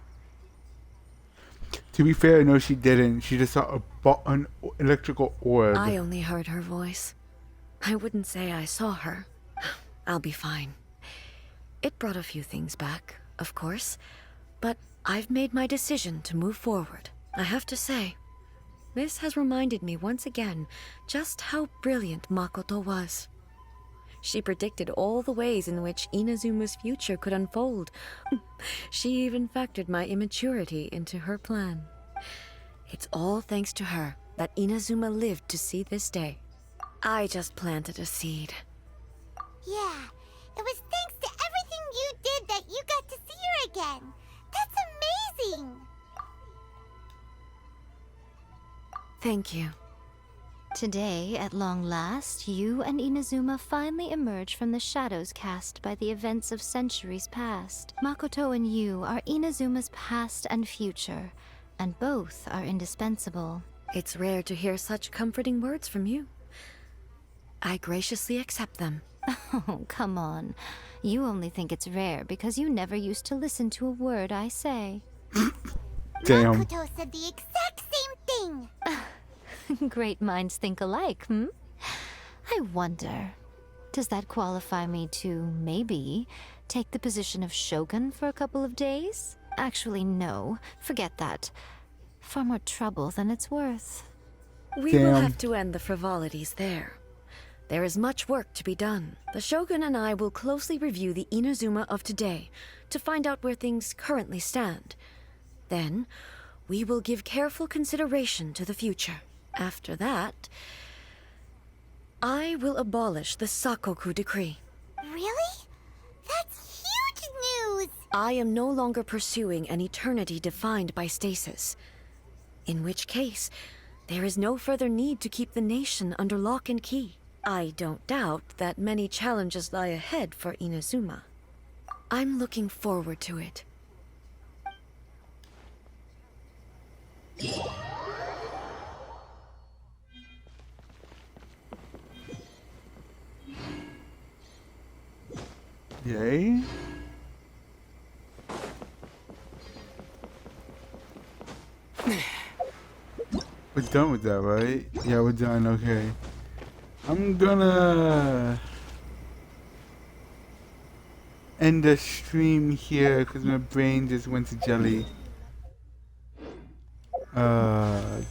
To be fair, no, she didn't. She just saw an electrical orb. I only heard her voice. I wouldn't say I saw her. I'll be fine. It brought a few things back, of course, but I've made my decision to move forward. I have to say, this has reminded me once again just how brilliant Makoto was. She predicted all the ways in which Inazuma's future could unfold. She even factored my immaturity into her plan. It's all thanks to her that Inazuma lived to see this day. I just planted a seed. Yeah, it was thanks to everything you did that you got to see her again. That's amazing! Thank you. Today, at long last, you and Inazuma finally emerge from the shadows cast by the events of centuries past. Makoto and you are Inazuma's past and future, and both are indispensable. It's rare to hear such comforting words from you. I graciously accept them. Oh, come on. You only think it's rare because you never used to listen to a word I say. Damn. Makoto said the exact same thing! Great minds think alike, hmm? I wonder, does that qualify me to, maybe, take the position of Shogun for a couple of days? Actually, no. Forget that. Far more trouble than it's worth. We will have to end the frivolities there. There is much work to be done. The Shogun and I will closely review the Inazuma of today to find out where things currently stand. Then, we will give careful consideration to the future. After that, I will abolish the Sakoku decree. Really? That's huge news! I am no longer pursuing an eternity defined by stasis. In which case, there is no further need to keep the nation under lock and key. I don't doubt that many challenges lie ahead for Inazuma. I'm looking forward to it. Yay. We're done with that, right? Yeah, we're done, okay. I'm gonna end the stream here because my brain just went to jelly.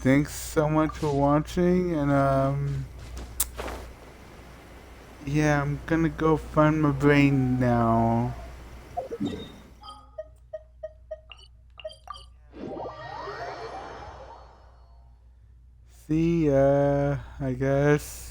Thanks so much for watching, and yeah, I'm gonna go find my brain now. See ya, I guess.